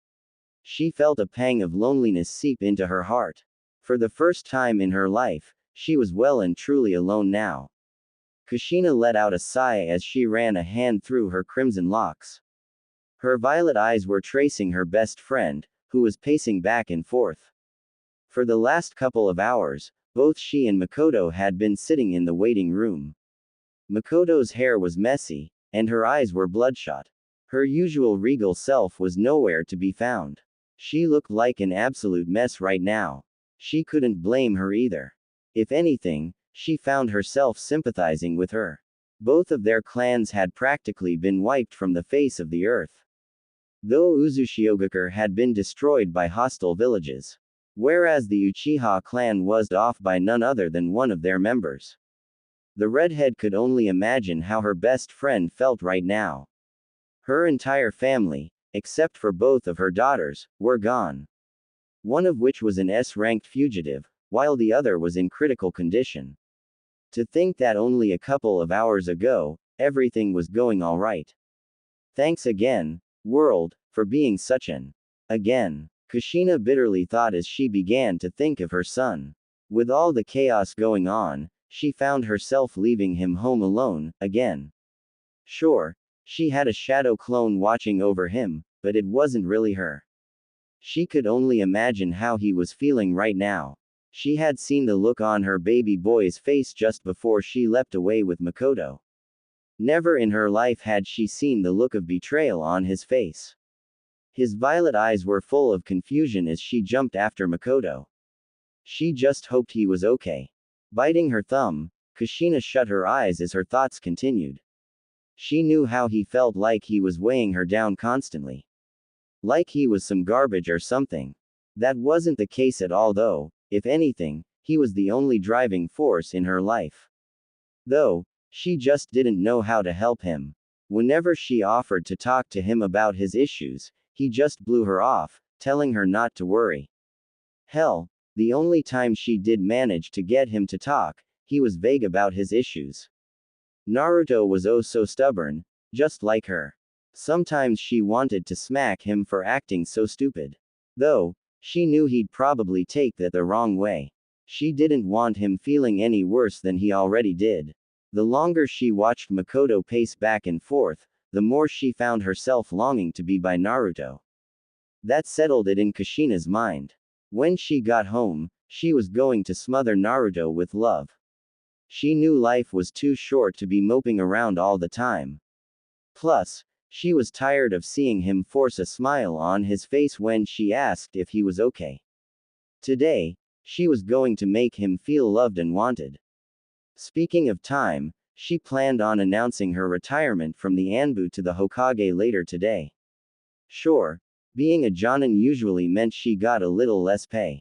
She felt a pang of loneliness seep into her heart. For the first time in her life, she was well and truly alone now. Kushina let out a sigh as she ran a hand through her crimson locks. Her violet eyes were tracing her best friend, who was pacing back and forth. For the last couple of hours, both she and Mikoto had been sitting in the waiting room. Mikoto's hair was messy, and her eyes were bloodshot. Her usual regal self was nowhere to be found. She looked like an absolute mess right now. She couldn't blame her either. If anything, she found herself sympathizing with her. Both of their clans had practically been wiped from the face of the earth. Though Uzushiogakure had been destroyed by hostile villages. Whereas the Uchiha clan was off by none other than one of their members. The redhead could only imagine how her best friend felt right now. Her entire family, except for both of her daughters, were gone. One of which was an S-ranked fugitive, while the other was in critical condition. To think that only a couple of hours ago, everything was going alright. Thanks again, world, for being such an again. Kushina bitterly thought as she began to think of her son. With all the chaos going on, she found herself leaving him home alone, again. Sure, she had a shadow clone watching over him, but it wasn't really her. She could only imagine how he was feeling right now. She had seen the look on her baby boy's face just before she leapt away with Mikoto. Never in her life had she seen the look of betrayal on his face. His violet eyes were full of confusion as she jumped after Mikoto. She just hoped he was okay. Biting her thumb, Kushina shut her eyes as her thoughts continued. She knew how he felt, like he was weighing her down constantly. Like he was some garbage or something. That wasn't the case at all though, if anything, he was the only driving force in her life. Though, she just didn't know how to help him. Whenever she offered to talk to him about his issues, he just blew her off, telling her not to worry. Hell, the only time she did manage to get him to talk, he was vague about his issues. Naruto was oh so stubborn, just like her. Sometimes she wanted to smack him for acting so stupid. Though, she knew he'd probably take that the wrong way. She didn't want him feeling any worse than he already did. The longer she watched Mikoto pace back and forth, the more she found herself longing to be by Naruto. That settled it in Kushina's mind. When she got home, she was going to smother Naruto with love. She knew life was too short to be moping around all the time. Plus, she was tired of seeing him force a smile on his face when she asked if he was okay. Today, she was going to make him feel loved and wanted. Speaking of time, she planned on announcing her retirement from the Anbu to the Hokage later today. Sure, being a Jonin usually meant she got a little less pay.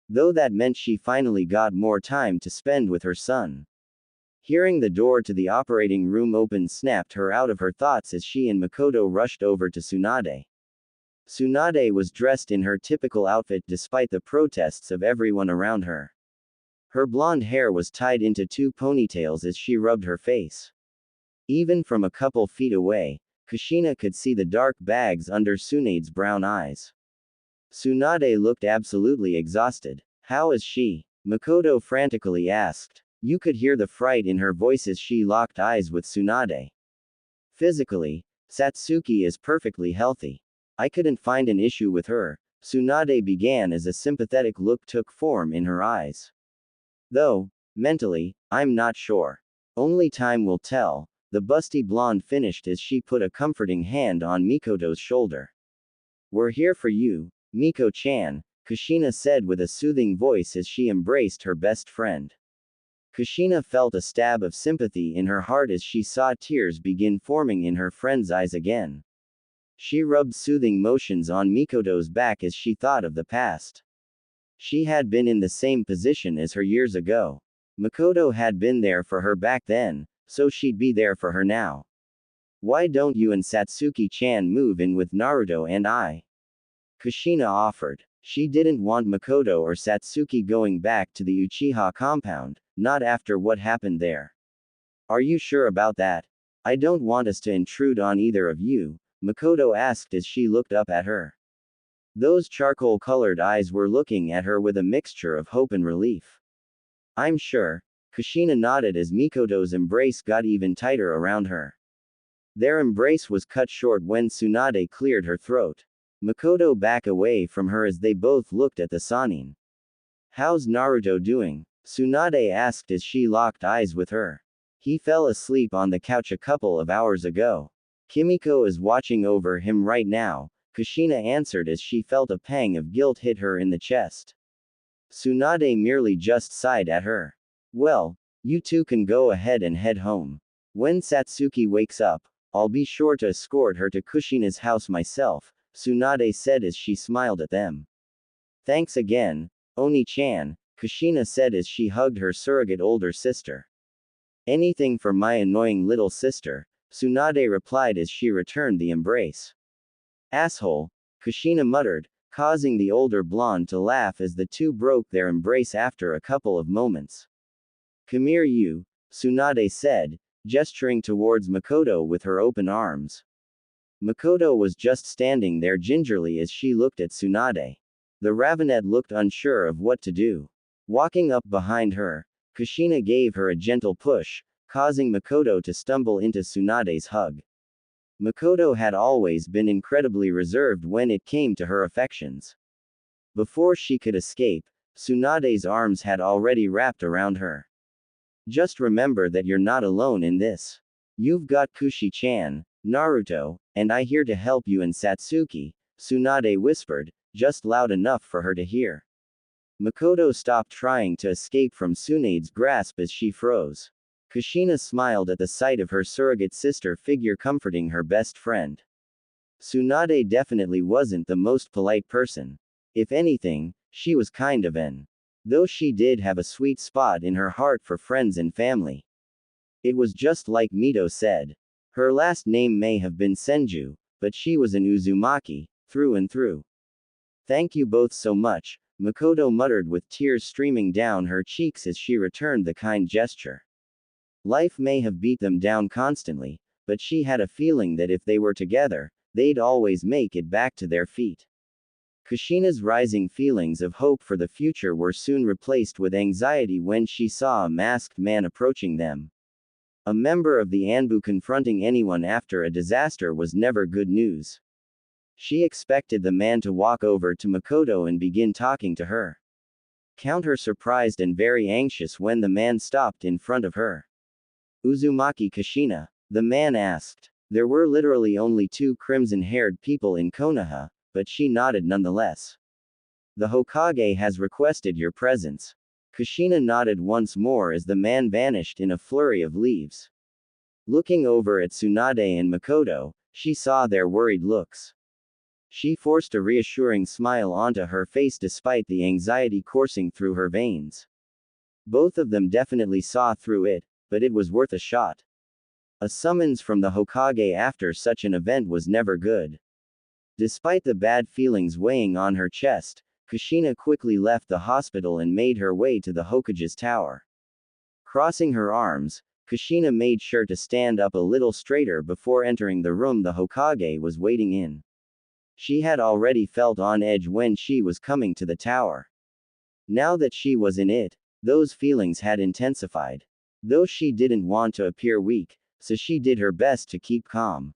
Though that meant she finally got more time to spend with her son. Hearing the door to the operating room open snapped her out of her thoughts as she and Mikoto rushed over to Tsunade. Tsunade was dressed in her typical outfit despite the protests of everyone around her. Her blonde hair was tied into two ponytails as she rubbed her face. Even from a couple feet away, Kushina could see the dark bags under Tsunade's brown eyes. Tsunade looked absolutely exhausted. How is she? Mikoto frantically asked. You could hear the fright in her voice as she locked eyes with Tsunade. Physically, Satsuki is perfectly healthy. I couldn't find an issue with her, Tsunade began as a sympathetic look took form in her eyes. Though, mentally, I'm not sure. Only time will tell, the busty blonde finished as she put a comforting hand on Mikoto's shoulder. We're here for you, Miko-chan, Kushina said with a soothing voice as she embraced her best friend. Kushina felt a stab of sympathy in her heart as she saw tears begin forming in her friend's eyes again. She rubbed soothing motions on Mikoto's back as she thought of the past. She had been in the same position as her years ago. Mikoto had been there for her back then, so she'd be there for her now. Why don't you and Satsuki-chan move in with Naruto and I? Kushina offered. She didn't want Mikoto or Satsuki going back to the Uchiha compound, not after what happened there. Are you sure about that? I don't want us to intrude on either of you, Mikoto asked as she looked up at her. Those charcoal-colored eyes were looking at her with a mixture of hope and relief. I'm sure, Kushina nodded as Mikoto's embrace got even tighter around her. Their embrace was cut short when Tsunade cleared her throat. Mikoto backed away from her as they both looked at the Sannin. How's Naruto doing? Tsunade asked as she locked eyes with her. He fell asleep on the couch a couple of hours ago. Kimiko is watching over him right now, Kushina answered as she felt a pang of guilt hit her in the chest. Tsunade merely just sighed at her. Well, you two can go ahead and head home. When Satsuki wakes up, I'll be sure to escort her to Kushina's house myself, Tsunade said as she smiled at them. Thanks again, Oni-chan, Kushina said as she hugged her surrogate older sister. Anything for my annoying little sister, Tsunade replied as she returned the embrace. Asshole, Kushina muttered, causing the older blonde to laugh as the two broke their embrace after a couple of moments. Come here you, Tsunade said, gesturing towards Mikoto with her open arms. Mikoto was just standing there gingerly as she looked at Tsunade. The ravenet looked unsure of what to do. Walking up behind her, Kushina gave her a gentle push, causing Mikoto to stumble into Tsunade's hug. Mikoto had always been incredibly reserved when it came to her affections. Before she could escape, Tsunade's arms had already wrapped around her. Just remember that you're not alone in this. You've got Kushi-chan, Naruto, and I here to help you and Satsuki, Tsunade whispered, just loud enough for her to hear. Mikoto stopped trying to escape from Tsunade's grasp as she froze. Kushina smiled at the sight of her surrogate sister figure comforting her best friend. Tsunade definitely wasn't the most polite person. If anything, she was kind of an. Though she did have a sweet spot in her heart for friends and family. It was just like Mito said. Her last name may have been Senju, but she was an Uzumaki, through and through. Thank you both so much, Mikoto muttered with tears streaming down her cheeks as she returned the kind gesture. Life may have beat them down constantly, but she had a feeling that if they were together, they'd always make it back to their feet. Kushina's rising feelings of hope for the future were soon replaced with anxiety when she saw a masked man approaching them. A member of the Anbu confronting anyone after a disaster was never good news. She expected the man to walk over to Mikoto and begin talking to her. Count her surprised and very anxious when the man stopped in front of her. Uzumaki Kushina? The man asked. There were literally only two crimson-haired people in Konoha, but she nodded nonetheless. The Hokage has requested your presence. Kushina nodded once more as the man vanished in a flurry of leaves. Looking over at Tsunade and Mikoto, she saw their worried looks. She forced a reassuring smile onto her face despite the anxiety coursing through her veins. Both of them definitely saw through it, but it was worth a shot. A summons from the Hokage after such an event was never good. Despite the bad feelings weighing on her chest, Kushina quickly left the hospital and made her way to the Hokage's tower. Crossing her arms, Kushina made sure to stand up a little straighter before entering the room the Hokage was waiting in. She had already felt on edge when she was coming to the tower. Now that she was in it, those feelings had intensified. Though she didn't want to appear weak, so she did her best to keep calm.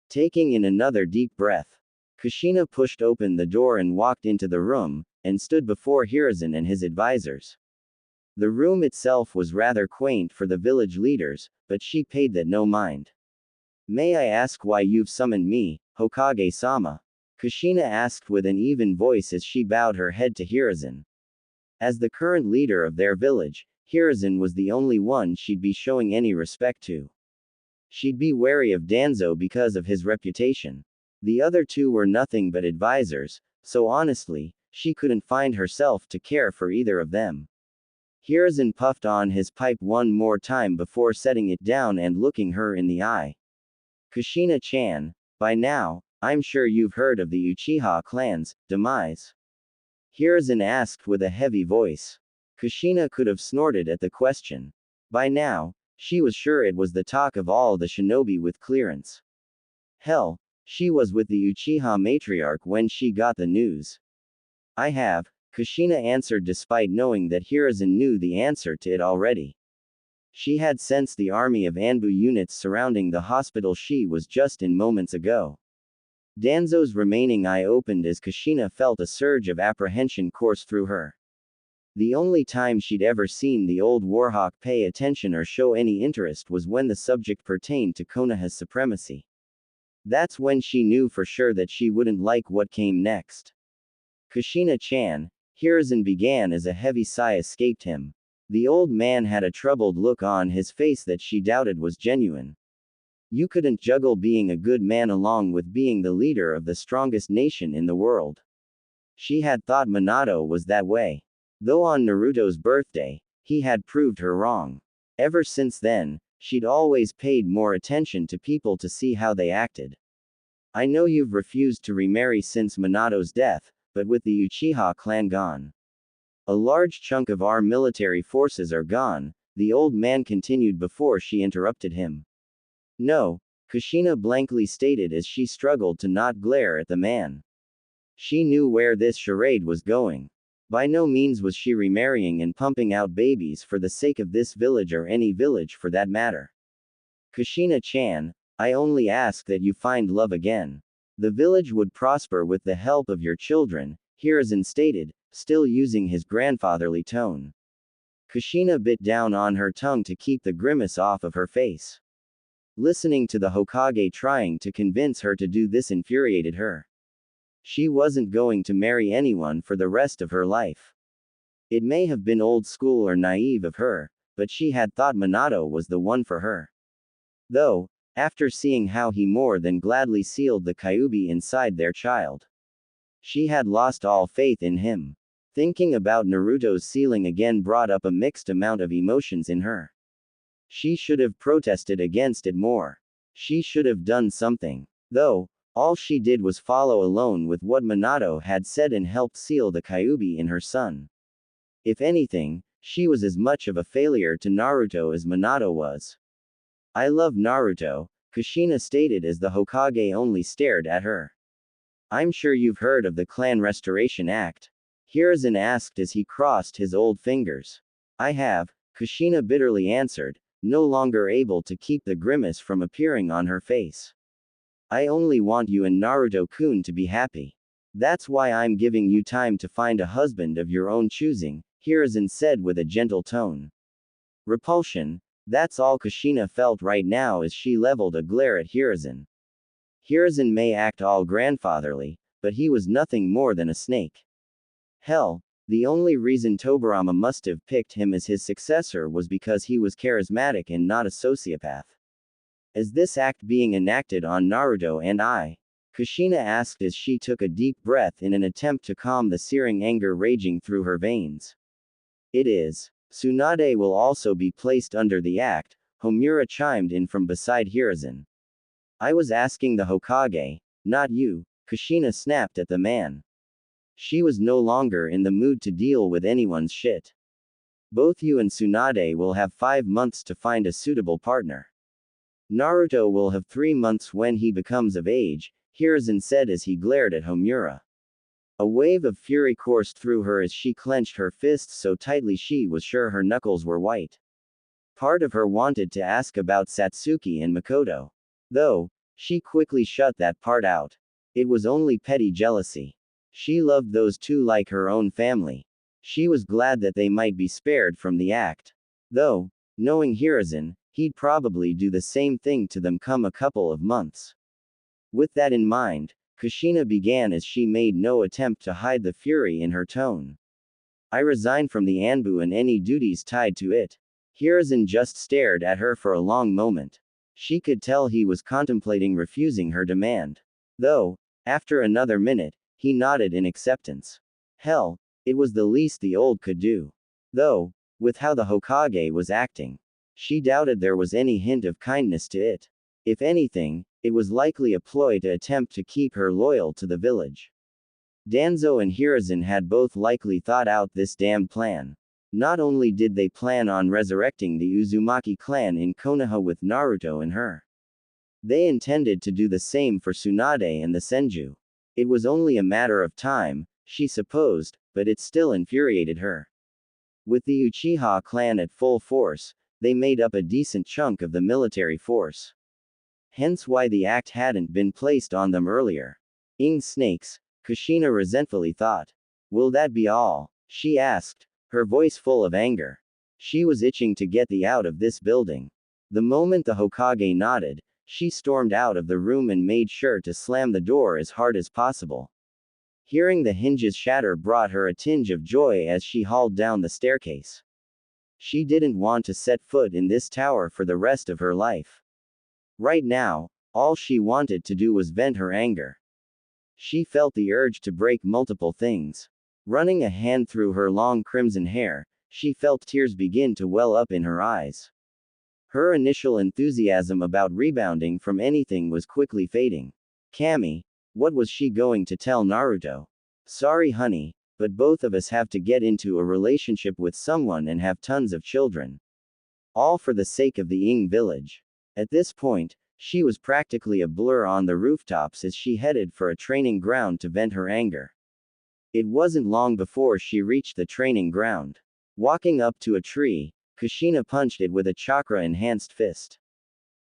Taking in another deep breath, Kushina pushed open the door and walked into the room, and stood before Hiruzen and his advisors. The room itself was rather quaint for the village leaders, but she paid that no mind. May I ask why you've summoned me, Hokage-sama? Kushina asked with an even voice as she bowed her head to Hiruzen. As the current leader of their village, Hiruzen was the only one she'd be showing any respect to. She'd be wary of Danzo because of his reputation. The other two were nothing but advisors, so honestly, she couldn't find herself to care for either of them. Hiruzen puffed on his pipe one more time before setting it down and looking her in the eye. Kushina-chan, by now, I'm sure you've heard of the Uchiha clan's demise. Hiruzen asked with a heavy voice. Kushina could have snorted at the question. By now, she was sure it was the talk of all the shinobi with clearance. Hell, she was with the Uchiha matriarch when she got the news. I have, Kushina answered despite knowing that Hiruzen knew the answer to it already. She had sensed the army of Anbu units surrounding the hospital she was just in moments ago. Danzo's remaining eye opened as Kushina felt a surge of apprehension course through her. The only time she'd ever seen the old warhawk pay attention or show any interest was when the subject pertained to Konoha's supremacy. That's when she knew for sure that she wouldn't like what came next. Kushina-chan, Hiruzen began as a heavy sigh escaped him. The old man had a troubled look on his face that she doubted was genuine. You couldn't juggle being a good man along with being the leader of the strongest nation in the world. She had thought Minato was that way. Though on Naruto's birthday, he had proved her wrong. Ever since then, she'd always paid more attention to people to see how they acted. I know you've refused to remarry since Minato's death, but with the Uchiha clan gone, a large chunk of our military forces are gone, the old man continued before she interrupted him. No, Kushina blankly stated as she struggled to not glare at the man. She knew where this charade was going. By no means was she remarrying and pumping out babies for the sake of this village or any village for that matter. Kushina-chan, I only ask that you find love again. The village would prosper with the help of your children, Hiruzen stated, still using his grandfatherly tone. Kushina bit down on her tongue to keep the grimace off of her face. Listening to the Hokage trying to convince her to do this infuriated her. She wasn't going to marry anyone for the rest of her life. It may have been old school or naive of her, but she had thought Minato was the one for her. Though, after seeing how he more than gladly sealed the Kyuubi inside their child, she had lost all faith in him. Thinking about Naruto's sealing again brought up a mixed amount of emotions in her. She should have protested against it more. She should have done something. Though, all she did was follow alone with what Minato had said and helped seal the Kyuubi in her son. If anything, she was as much of a failure to Naruto as Minato was. I love Naruto, Kushina stated as the Hokage only stared at her. I'm sure you've heard of the Clan Restoration Act. Hiruzen asked as he crossed his old fingers. I have, Kushina bitterly answered, no longer able to keep the grimace from appearing on her face. I only want you and Naruto-kun to be happy. That's why I'm giving you time to find a husband of your own choosing, Hiruzen said with a gentle tone. Repulsion, that's all Kushina felt right now as she leveled a glare at Hiruzen. Hiruzen may act all grandfatherly, but he was nothing more than a snake. Hell, the only reason Tobirama must have picked him as his successor was because he was charismatic and not a sociopath. Is this act being enacted on Naruto and I? Kushina asked as she took a deep breath in an attempt to calm the searing anger raging through her veins. It is. Tsunade will also be placed under the act, Homura chimed in from beside Hiruzen. I was asking the Hokage, not you, Kushina snapped at the man. She was no longer in the mood to deal with anyone's shit. Both you and Tsunade will have 5 months to find a suitable partner. Naruto will have 3 months when he becomes of age, Hiruzen said as he glared at Homura. A wave of fury coursed through her as she clenched her fists so tightly she was sure her knuckles were white. Part of her wanted to ask about Satsuki and Mikoto. Though, she quickly shut that part out. It was only petty jealousy. She loved those two like her own family. She was glad that they might be spared from the act. Though, knowing Hiruzen, he'd probably do the same thing to them come a couple of months. With that in mind, Kushina began as she made no attempt to hide the fury in her tone. I resign from the Anbu and any duties tied to it. Hiruzen just stared at her for a long moment. She could tell he was contemplating refusing her demand. Though, after another minute, he nodded in acceptance. Hell, it was the least the old could do. Though, with how the Hokage was acting, she doubted there was any hint of kindness to it. If anything, it was likely a ploy to attempt to keep her loyal to the village. Danzo and Hiruzen had both likely thought out this damned plan. Not only did they plan on resurrecting the Uzumaki clan in Konoha with Naruto and her, they intended to do the same for Tsunade and the Senju. It was only a matter of time, she supposed, but it still infuriated her. With the Uchiha clan at full force, they made up a decent chunk of the military force. Hence why the act hadn't been placed on them earlier. Snakes, Kushina resentfully thought. Will that be all? She asked, her voice full of anger. She was itching to get out of this building. The moment the Hokage nodded, she stormed out of the room and made sure to slam the door as hard as possible. Hearing the hinges shatter brought her a tinge of joy as she hauled down the staircase. She didn't want to set foot in this tower for the rest of her life. Right now, all she wanted to do was vent her anger. She felt the urge to break multiple things. Running a hand through her long crimson hair, she felt tears begin to well up in her eyes. Her initial enthusiasm about rebounding from anything was quickly fading. Kami, what was she going to tell Naruto? Sorry honey, but both of us have to get into a relationship with someone and have tons of children. All for the sake of the Ing village. At this point, she was practically a blur on the rooftops as she headed for a training ground to vent her anger. It wasn't long before she reached the training ground. Walking up to a tree, Kushina punched it with a chakra-enhanced fist.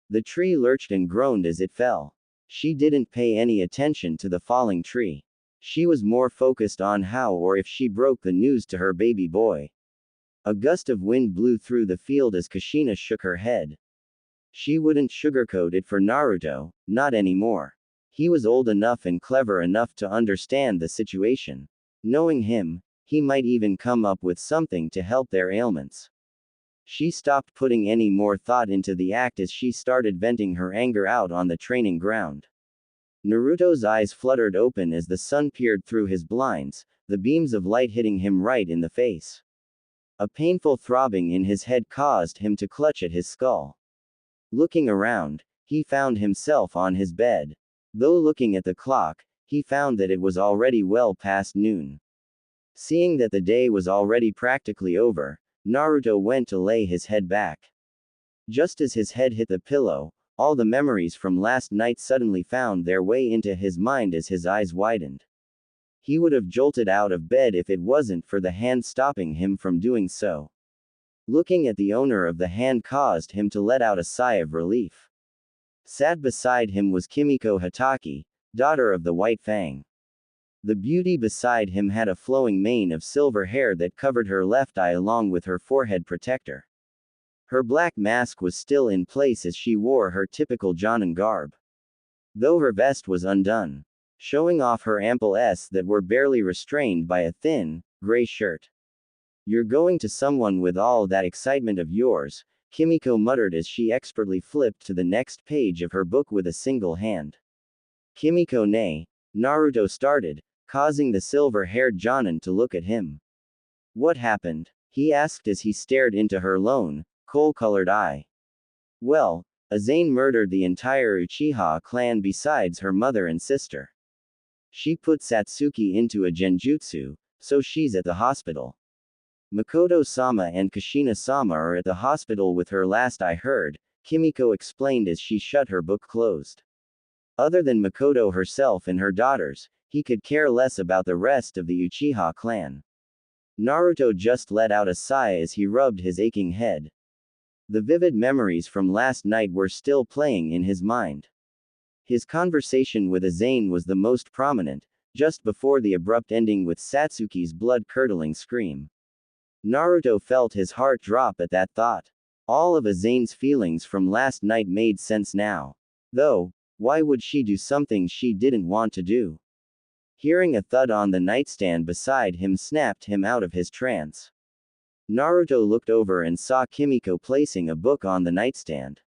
The tree lurched and groaned as it fell. She didn't pay any attention to the falling tree. She was more focused on how or if she broke the news to her baby boy. A gust of wind blew through the field as Kushina shook her head. She wouldn't sugarcoat it for Naruto, not anymore. He was old enough and clever enough to understand the situation. Knowing him, he might even come up with something to help their ailments. She stopped putting any more thought into the act as she started venting her anger out on the training ground. Naruto's eyes fluttered open as the sun peered through his blinds, the beams of light hitting him right in the face. A painful throbbing in his head caused him to clutch at his skull. Looking around, he found himself on his bed. Though looking at the clock, he found that it was already well past noon. Seeing that the day was already practically over, Naruto went to lay his head back. Just as his head hit the pillow, all the memories from last night suddenly found their way into his mind as his eyes widened. He would have jolted out of bed if it wasn't for the hand stopping him from doing so. Looking at the owner of the hand caused him to let out a sigh of relief. Sat beside him was Kimiko Hatake, daughter of the White Fang. The beauty beside him had a flowing mane of silver hair that covered her left eye along with her forehead protector. Her black mask was still in place as she wore her typical Jonin garb. Though her vest was undone, showing off her ample S that were barely restrained by a thin, gray shirt. You're going to someone with all that excitement of yours, Kimiko muttered as she expertly flipped to the next page of her book with a single hand. Kimiko nay, Naruto started, causing the silver-haired Jonin to look at him. What happened? He asked as he stared into her lone, coal-colored eye. Well, Azane murdered the entire Uchiha clan besides her mother and sister. She put Satsuki into a genjutsu, so she's at the hospital. Mikoto-sama and Kushina-sama are at the hospital with her last I heard, Kimiko explained as she shut her book closed. Other than Mikoto herself and her daughters, he could care less about the rest of the Uchiha clan. Naruto just let out a sigh as he rubbed his aching head. The vivid memories from last night were still playing in his mind. His conversation with Azane was the most prominent, just before the abrupt ending with Satsuki's blood-curdling scream. Naruto felt his heart drop at that thought. All of Azane's feelings from last night made sense now. Though, why would she do something she didn't want to do? Hearing a thud on the nightstand beside him snapped him out of his trance. Naruto looked over and saw Kimiko placing a book on the nightstand.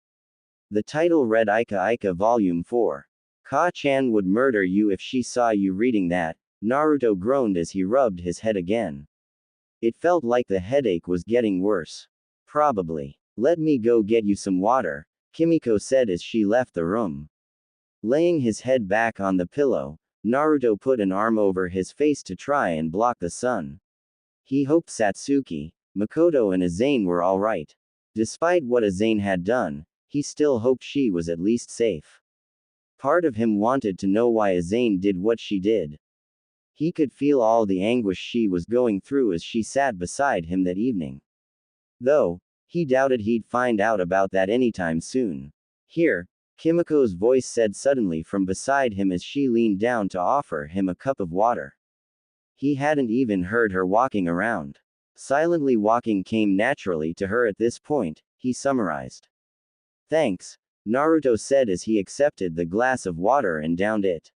The title read Ika Ika Volume 4. Ka-chan would murder you if she saw you reading that, Naruto groaned as he rubbed his head again. It felt like the headache was getting worse. Probably. Let me go get you some water, Kimiko said as she left the room. Laying his head back on the pillow, Naruto put an arm over his face to try and block the sun. He hoped Satsuki, Mikoto and Azane were alright. Despite what Azane had done, he still hoped she was at least safe. Part of him wanted to know why Azane did what she did. He could feel all the anguish she was going through as she sat beside him that evening. Though, he doubted he'd find out about that anytime soon. Here, Kimiko's voice said suddenly from beside him as she leaned down to offer him a cup of water. He hadn't even heard her walking around. Silently walking came naturally to her at this point, he summarized. Thanks, Naruto said as he accepted the glass of water and downed it.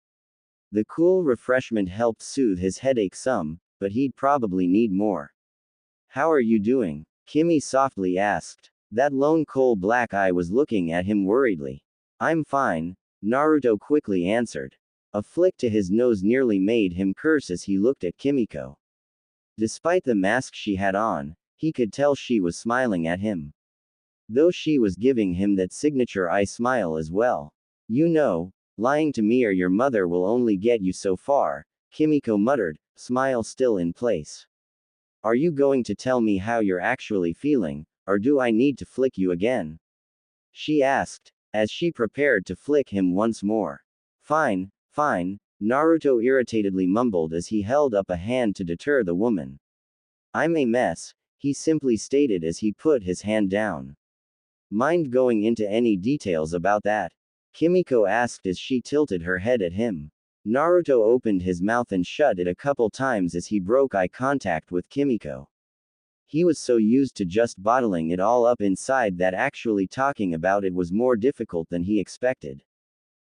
The cool refreshment helped soothe his headache some, but he'd probably need more. How are you doing? Kimi softly asked. That lone coal-black eye was looking at him worriedly. I'm fine, Naruto quickly answered. A flick to his nose nearly made him curse as he looked at Kimiko. Despite the mask she had on, he could tell she was smiling at him. Though she was giving him that signature eye smile as well. You know, lying to me or your mother will only get you so far, Kimiko muttered, smile still in place. Are you going to tell me how you're actually feeling, or do I need to flick you again? She asked, as she prepared to flick him once more. Fine, fine, Naruto irritatedly mumbled as he held up a hand to deter the woman. I'm a mess, he simply stated as he put his hand down. Mind going into any details about that? Kimiko asked as she tilted her head at him. Naruto opened his mouth and shut it a couple times as he broke eye contact with Kimiko. He was so used to just bottling it all up inside that actually talking about it was more difficult than he expected.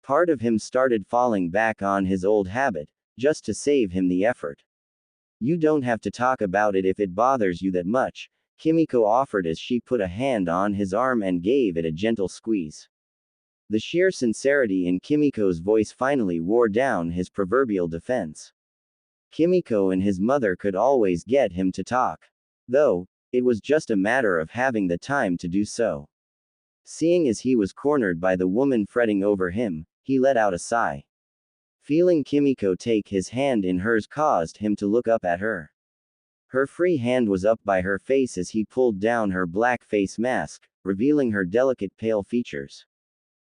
Part of him started falling back on his old habit, just to save him the effort. You don't have to talk about it if it bothers you that much, Kimiko offered as she put a hand on his arm and gave it a gentle squeeze. The sheer sincerity in Kimiko's voice finally wore down his proverbial defense. Kimiko and his mother could always get him to talk. Though, it was just a matter of having the time to do so. Seeing as he was cornered by the woman fretting over him, he let out a sigh. Feeling Kimiko take his hand in hers caused him to look up at her. Her free hand was up by her face as he pulled down her black face mask, revealing her delicate pale features.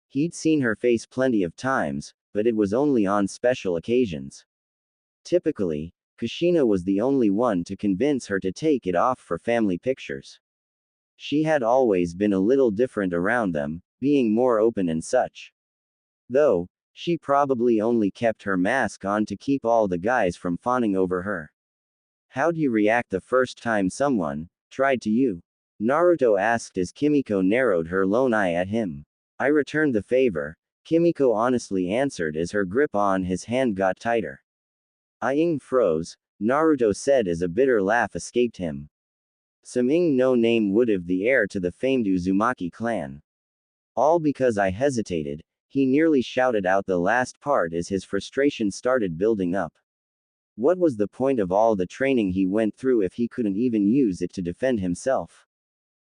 He'd seen her face plenty of times, but it was only on special occasions. Typically, Kushina was the only one to convince her to take it off for family pictures. She had always been a little different around them, being more open and such. Though, she probably only kept her mask on to keep all the guys from fawning over her. How'd you react the first time someone tried to you? Naruto asked as Kimiko narrowed her lone eye at him. I returned the favor, Kimiko honestly answered as her grip on his hand got tighter. Ing froze, Naruto said as a bitter laugh escaped him. Some no name would have the heir to the famed Uzumaki clan. All because I hesitated, he nearly shouted out the last part as his frustration started building up. What was the point of all the training he went through if he couldn't even use it to defend himself?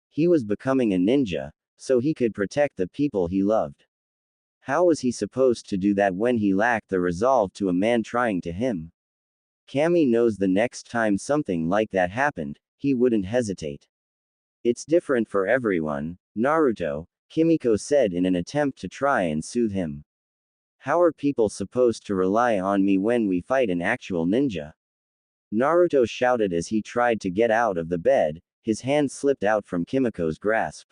He was becoming a ninja, so he could protect the people he loved. How was he supposed to do that when he lacked the resolve to a man trying to him? Kami knows the next time something like that happened, he wouldn't hesitate. It's different for everyone, Naruto, Kimiko said in an attempt to try and soothe him. How are people supposed to rely on me when we fight an actual ninja? Naruto shouted as he tried to get out of the bed, his hand slipped out from Kimiko's grasp.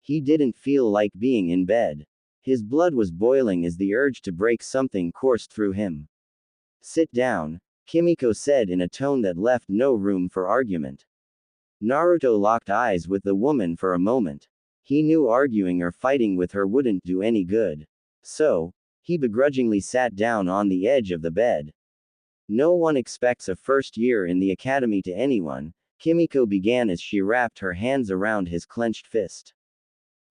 He didn't feel like being in bed. His blood was boiling as the urge to break something coursed through him. Sit down, Kimiko said in a tone that left no room for argument. Naruto locked eyes with the woman for a moment. He knew arguing or fighting with her wouldn't do any good. So, he begrudgingly sat down on the edge of the bed. No one expects a first year in the academy to anyone, Kimiko began as she wrapped her hands around his clenched fist.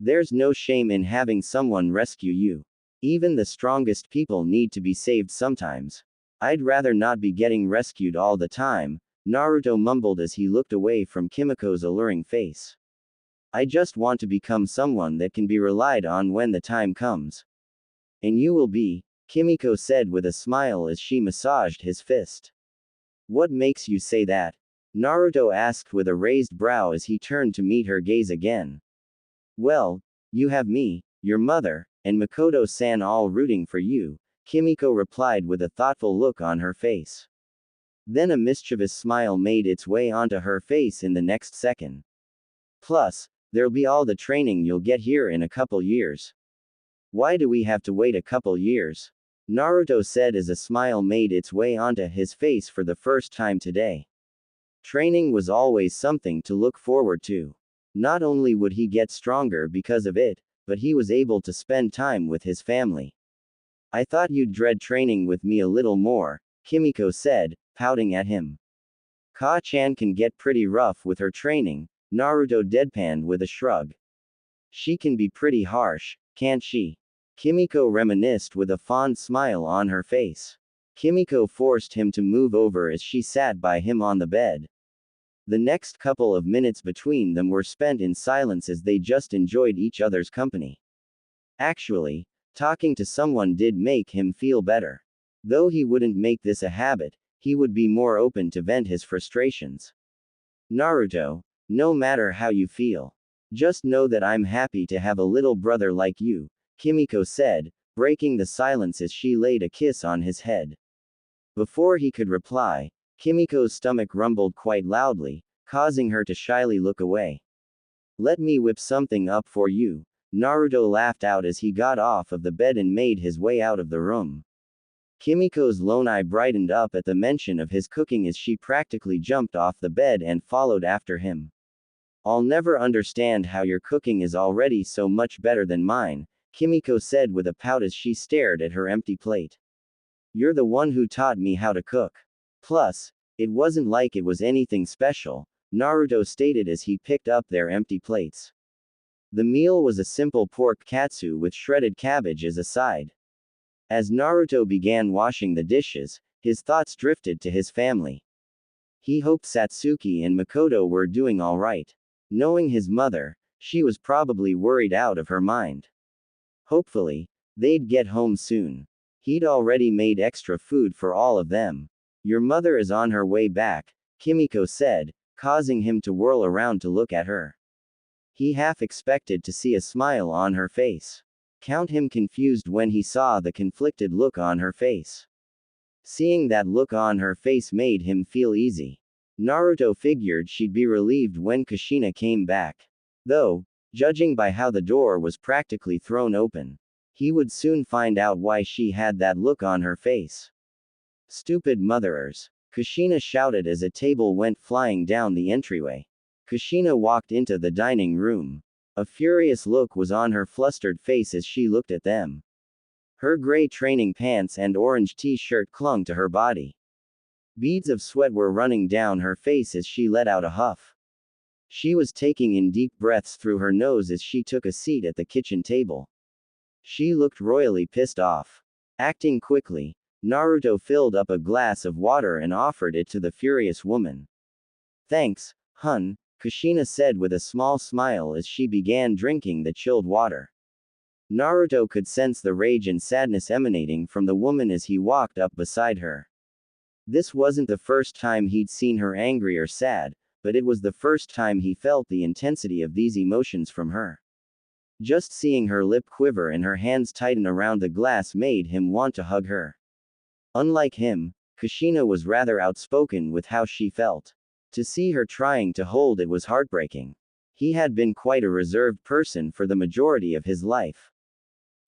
There's no shame in having someone rescue you. Even the strongest people need to be saved sometimes. I'd rather not be getting rescued all the time, Naruto mumbled as he looked away from Kimiko's alluring face. I just want to become someone that can be relied on when the time comes. And you will be, Kimiko said with a smile as she massaged his fist. What makes you say that? Naruto asked with a raised brow as he turned to meet her gaze again. Well, you have me, your mother, and Mikoto-san all rooting for you, Kimiko replied with a thoughtful look on her face. Then a mischievous smile made its way onto her face in the next second. Plus, there'll be all the training you'll get here in a couple years. Why do we have to wait a couple years? Naruto said as a smile made its way onto his face for the first time today. Training was always something to look forward to. Not only would he get stronger because of it, but he was able to spend time with his family. I thought you'd dread training with me a little more, Kimiko said, pouting at him. Ka-chan can get pretty rough with her training, Naruto deadpanned with a shrug. She can be pretty harsh, can't she? Kimiko reminisced with a fond smile on her face. Kimiko forced him to move over as she sat by him on the bed. The next couple of minutes between them were spent in silence as they just enjoyed each other's company. Actually, talking to someone did make him feel better. Though he wouldn't make this a habit, he would be more open to vent his frustrations. Naruto, no matter how you feel, just know that I'm happy to have a little brother like you, Kimiko said, breaking the silence as she laid a kiss on his head. Before he could reply, Kimiko's stomach rumbled quite loudly, causing her to shyly look away. Let me whip something up for you, Naruto laughed out as he got off of the bed and made his way out of the room. Kimiko's lone eye brightened up at the mention of his cooking as she practically jumped off the bed and followed after him. I'll never understand how your cooking is already so much better than mine, Kimiko said with a pout as she stared at her empty plate. You're the one who taught me how to cook. Plus, it wasn't like it was anything special, Naruto stated as he picked up their empty plates. The meal was a simple pork katsu with shredded cabbage as a side. As Naruto began washing the dishes, his thoughts drifted to his family. He hoped Satsuki and Mikoto were doing all right. Knowing his mother, she was probably worried out of her mind. Hopefully, they'd get home soon. He'd already made extra food for all of them. Your mother is on her way back, Kimiko said, causing him to whirl around to look at her. He half expected to see a smile on her face. Count him confused when he saw the conflicted look on her face. Seeing that look on her face made him feel easy. Naruto figured she'd be relieved when Kushina came back. Though, judging by how the door was practically thrown open, he would soon find out why she had that look on her face. Stupid motherers! Kushina shouted as a table went flying down the entryway. Kushina walked into the dining room. A furious look was on her flustered face as she looked at them. Her gray training pants and orange t-shirt clung to her body. Beads of sweat were running down her face as she let out a huff. She was taking in deep breaths through her nose as she took a seat at the kitchen table. She looked royally pissed off. Acting quickly, Naruto filled up a glass of water and offered it to the furious woman. Thanks, hun, Kushina said with a small smile as she began drinking the chilled water. Naruto could sense the rage and sadness emanating from the woman as he walked up beside her. This wasn't the first time he'd seen her angry or sad, but it was the first time he felt the intensity of these emotions from her. Just seeing her lip quiver and her hands tighten around the glass made him want to hug her. Unlike him, Kushina was rather outspoken with how she felt. To see her trying to hold it was heartbreaking. He had been quite a reserved person for the majority of his life.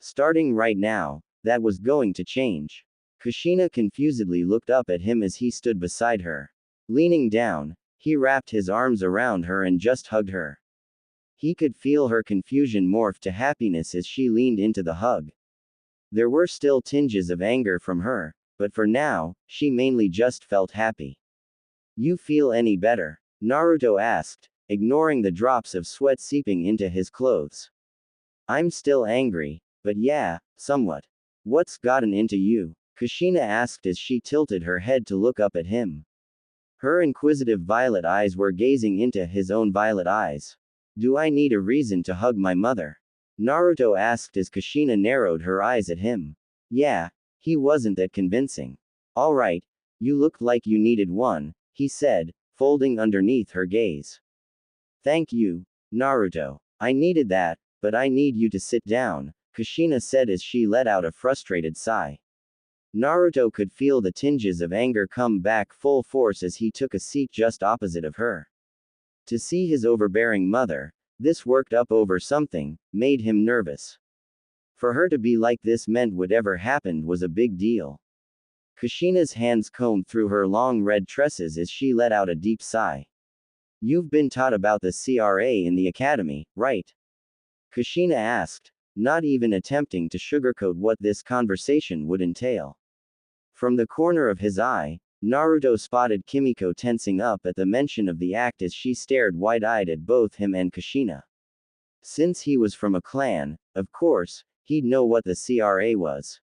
Starting right now, that was going to change. Kushina confusedly looked up at him as he stood beside her. Leaning down, he wrapped his arms around her and just hugged her. He could feel her confusion morph to happiness as she leaned into the hug. There were still tinges of anger from her, but for now, she mainly just felt happy. You feel any better? Naruto asked, ignoring the drops of sweat seeping into his clothes. I'm still angry, but yeah, somewhat. What's gotten into you? Kushina asked as she tilted her head to look up at him. Her inquisitive violet eyes were gazing into his own violet eyes. Do I need a reason to hug my mother? Naruto asked as Kushina narrowed her eyes at him. Yeah, he wasn't that convincing. Alright, you looked like you needed one, he said, folding underneath her gaze. Thank you, Naruto. I needed that, but I need you to sit down, Kushina said as she let out a frustrated sigh. Naruto could feel the tinges of anger come back full force as he took a seat just opposite of her. To see his overbearing mother, this worked up over something, made him nervous. For her to be like this meant whatever happened was a big deal. Kushina's hands combed through her long red tresses as she let out a deep sigh. You've been taught about the CRA in the academy, right? Kushina asked, not even attempting to sugarcoat what this conversation would entail. From the corner of his eye, Naruto spotted Kimiko tensing up at the mention of the act as she stared wide-eyed at both him and Kushina. Since he was from a clan, of course, he'd know what the CRA was.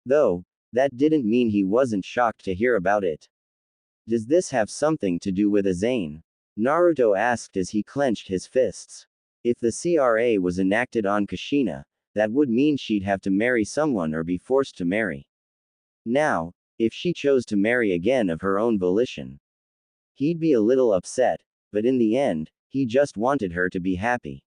Though, that didn't mean he wasn't shocked to hear about it. Does this have something to do with Azane? Naruto asked as he clenched his fists. If the CRA was enacted on Kushina, that would mean she'd have to marry someone or be forced to marry. Now, if she chose to marry again of her own volition, he'd be a little upset, but in the end, he just wanted her to be happy.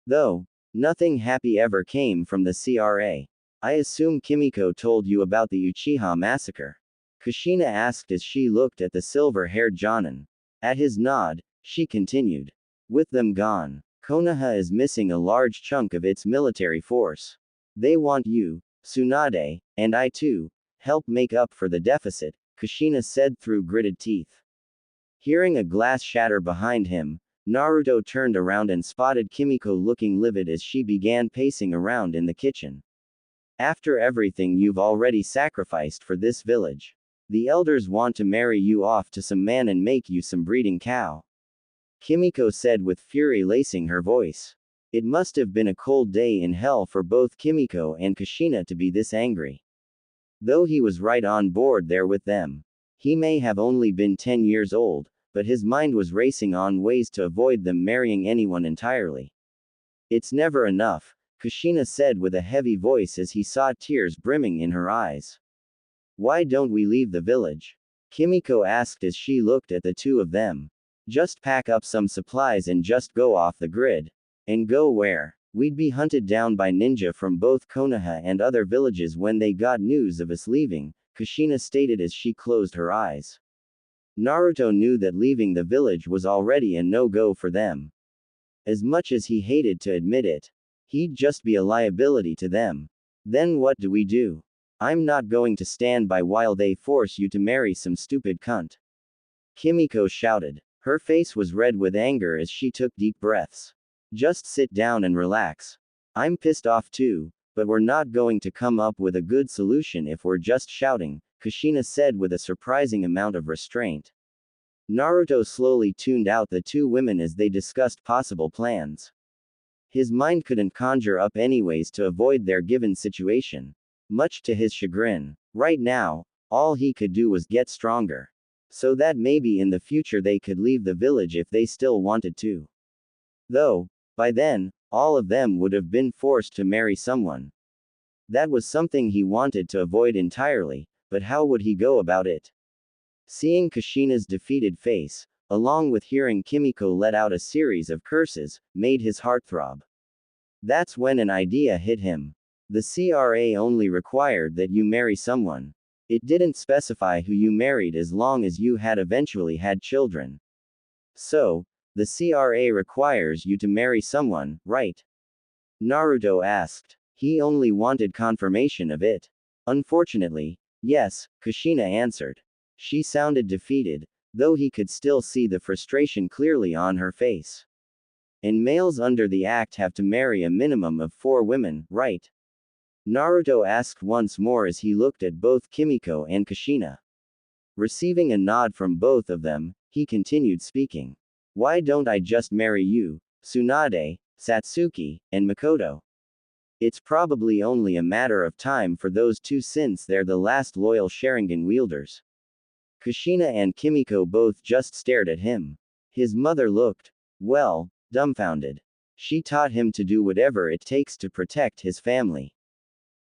Though, nothing happy ever came from the CRA. I assume Kimiko told you about the Uchiha massacre? Kushina asked as she looked at the silver-haired Jonin. At his nod, she continued. With them gone, Konoha is missing a large chunk of its military force. They want you, Tsunade, and I too, help make up for the deficit, Kushina said through gritted teeth. Hearing a glass shatter behind him, Naruto turned around and spotted Kimiko looking livid as she began pacing around in the kitchen. After everything you've already sacrificed for this village, the elders want to marry you off to some man and make you some breeding cow. Kimiko said with fury lacing her voice. It must have been a cold day in hell for both Kimiko and Kushina to be this angry. Though he was right on board there with them. He may have only been 10 years old, but his mind was racing on ways to avoid them marrying anyone entirely. It's never enough, Kushina said with a heavy voice as he saw tears brimming in her eyes. Why don't we leave the village? Kimiko asked as she looked at the two of them. Just pack up some supplies and just go off the grid. And go where? We'd be hunted down by ninja from both Konoha and other villages when they got news of us leaving, Kushina stated as she closed her eyes. Naruto knew that leaving the village was already a no-go for them. As much as he hated to admit it, he'd just be a liability to them. Then what do we do? I'm not going to stand by while they force you to marry some stupid cunt. Kimiko shouted. Her face was red with anger as she took deep breaths. Just sit down and relax. I'm pissed off too, but we're not going to come up with a good solution if we're just shouting, Kushina said with a surprising amount of restraint. Naruto slowly tuned out the two women as they discussed possible plans. His mind couldn't conjure up any ways to avoid their given situation. Much to his chagrin. Right now, all he could do was get stronger. So that maybe in the future they could leave the village if they still wanted to. Though, by then, all of them would have been forced to marry someone. That was something he wanted to avoid entirely, but how would he go about it? Seeing Kushina's defeated face, along with hearing Kimiko let out a series of curses, made his heart throb. That's when an idea hit him. The CRA only required that you marry someone. It didn't specify who you married as long as you had eventually had children. So, the CRA requires you to marry someone, right? Naruto asked. He only wanted confirmation of it. Unfortunately, yes, Kushina answered. She sounded defeated, though he could still see the frustration clearly on her face. And males under the act have to marry a minimum of 4 women, right? Naruto asked once more as he looked at both Kimiko and Kushina. Receiving a nod from both of them, he continued speaking. Why don't I just marry you, Tsunade, Satsuki, and Mikoto? It's probably only a matter of time for those two since they're the last loyal Sharingan wielders. Kushina and Kimiko both just stared at him. His mother looked, well, dumbfounded. She taught him to do whatever it takes to protect his family.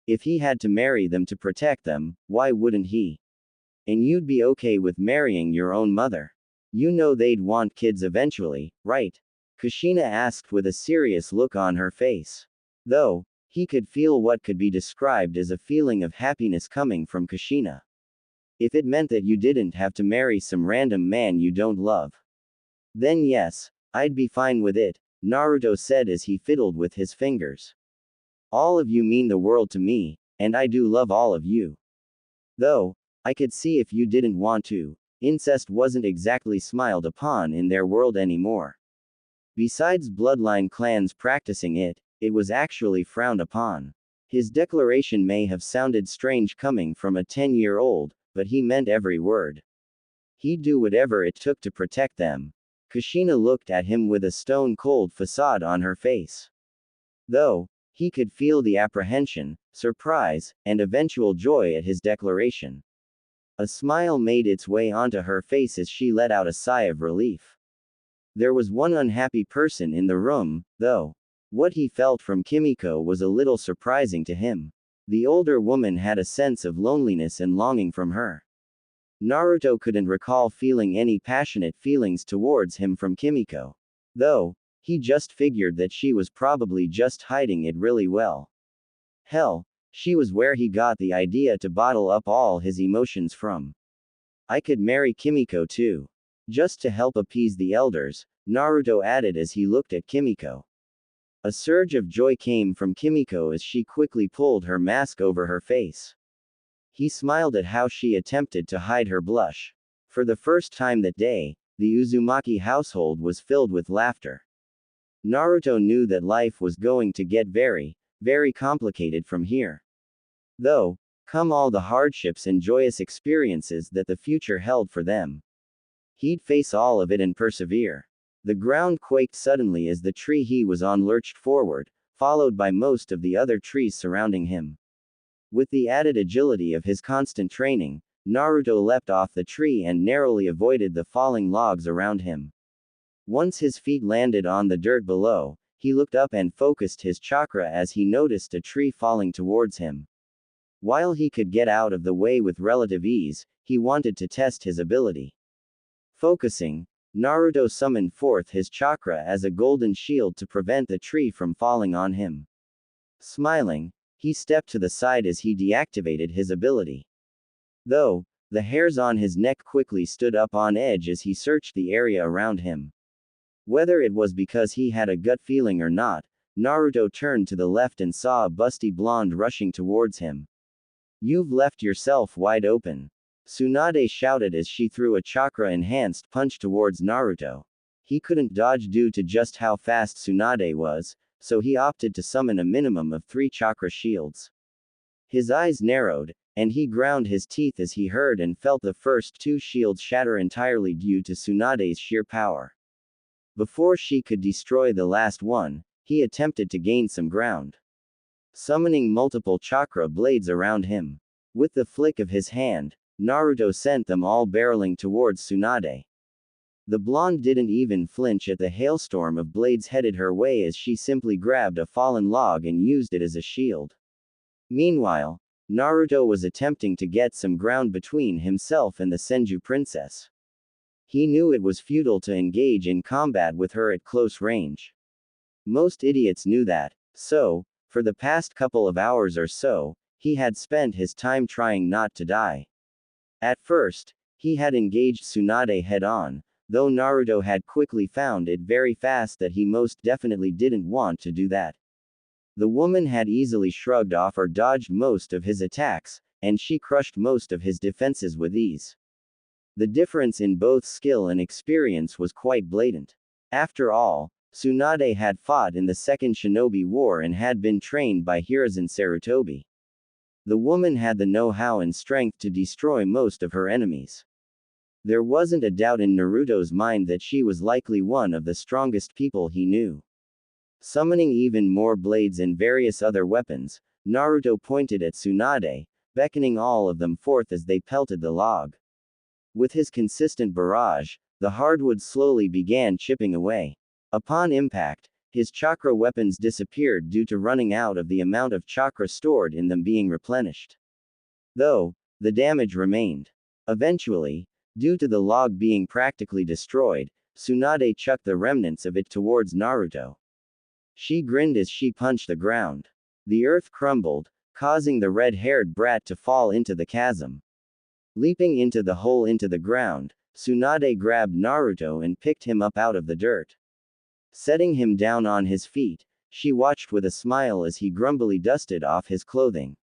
If he had to marry them to protect them, why wouldn't he? And you'd be okay with marrying your own mother. You know they'd want kids eventually, right? Kushina asked with a serious look on her face. Though, he could feel what could be described as a feeling of happiness coming from Kushina. If it meant that you didn't have to marry some random man you don't love. Then yes, I'd be fine with it, Naruto said as he fiddled with his fingers. All of you mean the world to me, and I do love all of you. Though, I could see if you didn't want to. Incest wasn't exactly smiled upon in their world anymore. Besides bloodline clans practicing it, it was actually frowned upon. His declaration may have sounded strange coming from a 10-year-old, but he meant every word. He'd do whatever it took to protect them. Kushina looked at him with a stone-cold facade on her face. Though, he could feel the apprehension, surprise, and eventual joy at his declaration. A smile made its way onto her face as she let out a sigh of relief. There was one unhappy person in the room, though. What he felt from Kimiko was a little surprising to him. The older woman had a sense of loneliness and longing from her. Naruto couldn't recall feeling any passionate feelings towards him from Kimiko. Though, he just figured that she was probably just hiding it really well. Hell, she was where he got the idea to bottle up all his emotions from. I could marry Kimiko too. Just to help appease the elders, Naruto added as he looked at Kimiko. A surge of joy came from Kimiko as she quickly pulled her mask over her face. He smiled at how she attempted to hide her blush. For the first time that day, the Uzumaki household was filled with laughter. Naruto knew that life was going to get very, very complicated from here. Though, come all the hardships and joyous experiences that the future held for them. He'd face all of it and persevere. The ground quaked suddenly as the tree he was on lurched forward, followed by most of the other trees surrounding him. With the added agility of his constant training, Naruto leapt off the tree and narrowly avoided the falling logs around him. Once his feet landed on the dirt below, he looked up and focused his chakra as he noticed a tree falling towards him. While he could get out of the way with relative ease, he wanted to test his ability. Focusing, Naruto summoned forth his chakra as a golden shield to prevent the tree from falling on him. Smiling, he stepped to the side as he deactivated his ability. Though, the hairs on his neck quickly stood up on edge as he searched the area around him. Whether it was because he had a gut feeling or not, Naruto turned to the left and saw a busty blonde rushing towards him. You've left yourself wide open. Tsunade shouted as she threw a chakra-enhanced punch towards Naruto. He couldn't dodge due to just how fast Tsunade was, so he opted to summon a minimum of 3 chakra shields. His eyes narrowed, and he ground his teeth as he heard and felt the first 2 shields shatter entirely due to Tsunade's sheer power. Before she could destroy the last one, he attempted to gain some ground. Summoning multiple chakra blades around him. With the flick of his hand, Naruto sent them all barreling towards Tsunade. The blonde didn't even flinch at the hailstorm of blades headed her way as she simply grabbed a fallen log and used it as a shield. Meanwhile, Naruto was attempting to get some ground between himself and the Senju princess. He knew it was futile to engage in combat with her at close range. Most idiots knew that, so, for the past couple of hours or so, he had spent his time trying not to die. At first, he had engaged Tsunade head-on, though Naruto had quickly found it very fast that he most definitely didn't want to do that. The woman had easily shrugged off or dodged most of his attacks, and she crushed most of his defenses with ease. The difference in both skill and experience was quite blatant. After all, Tsunade had fought in the Second Shinobi War and had been trained by Hiruzen Sarutobi. The woman had the know-how and strength to destroy most of her enemies. There wasn't a doubt in Naruto's mind that she was likely one of the strongest people he knew. Summoning even more blades and various other weapons, Naruto pointed at Tsunade, beckoning all of them forth as they pelted the log. With his consistent barrage, the hardwood slowly began chipping away. Upon impact, his chakra weapons disappeared due to running out of the amount of chakra stored in them being replenished. Though, the damage remained. Eventually, due to the log being practically destroyed, Tsunade chucked the remnants of it towards Naruto. She grinned as she punched the ground. The earth crumbled, causing the red-haired brat to fall into the chasm. Leaping into the hole into the ground, Tsunade grabbed Naruto and picked him up out of the dirt. Setting him down on his feet, she watched with a smile as he grumpily dusted off his clothing.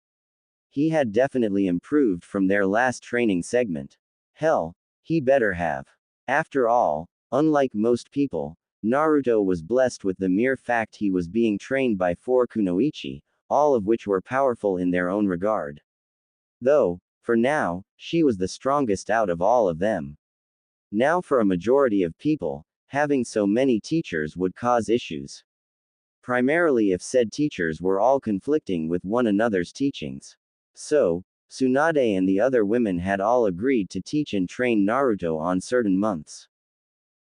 He had definitely improved from their last training segment. Hell, he better have. After all, unlike most people, Naruto was blessed with the mere fact he was being trained by 4 kunoichi, all of which were powerful in their own regard. Though, For now, she was the strongest out of all of them. Now, for a majority of people, having so many teachers would cause issues. Primarily if said teachers were all conflicting with one another's teachings. So, Tsunade and the other women had all agreed to teach and train Naruto on certain months.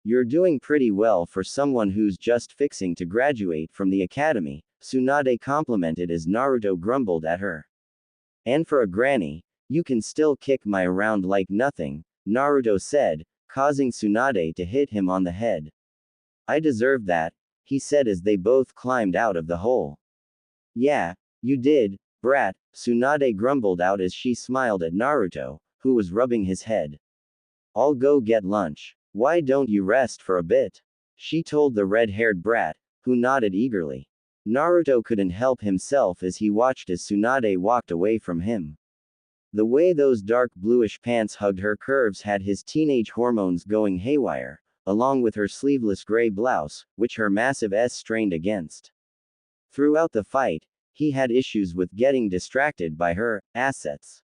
You're doing pretty well for someone who's just fixing to graduate from the academy, Tsunade complimented as Naruto grumbled at her. And for a granny, you can still kick my around like nothing, Naruto said, causing Tsunade to hit him on the head. I deserve that, he said as they both climbed out of the hole. Yeah, you did, brat, Tsunade grumbled out as she smiled at Naruto, who was rubbing his head. I'll go get lunch. Why don't you rest for a bit? She told the red-haired brat, who nodded eagerly. Naruto couldn't help himself as he watched as Tsunade walked away from him. The way those dark bluish pants hugged her curves had his teenage hormones going haywire, along with her sleeveless gray blouse, which her massive S strained against. Throughout the fight, he had issues with getting distracted by her assets.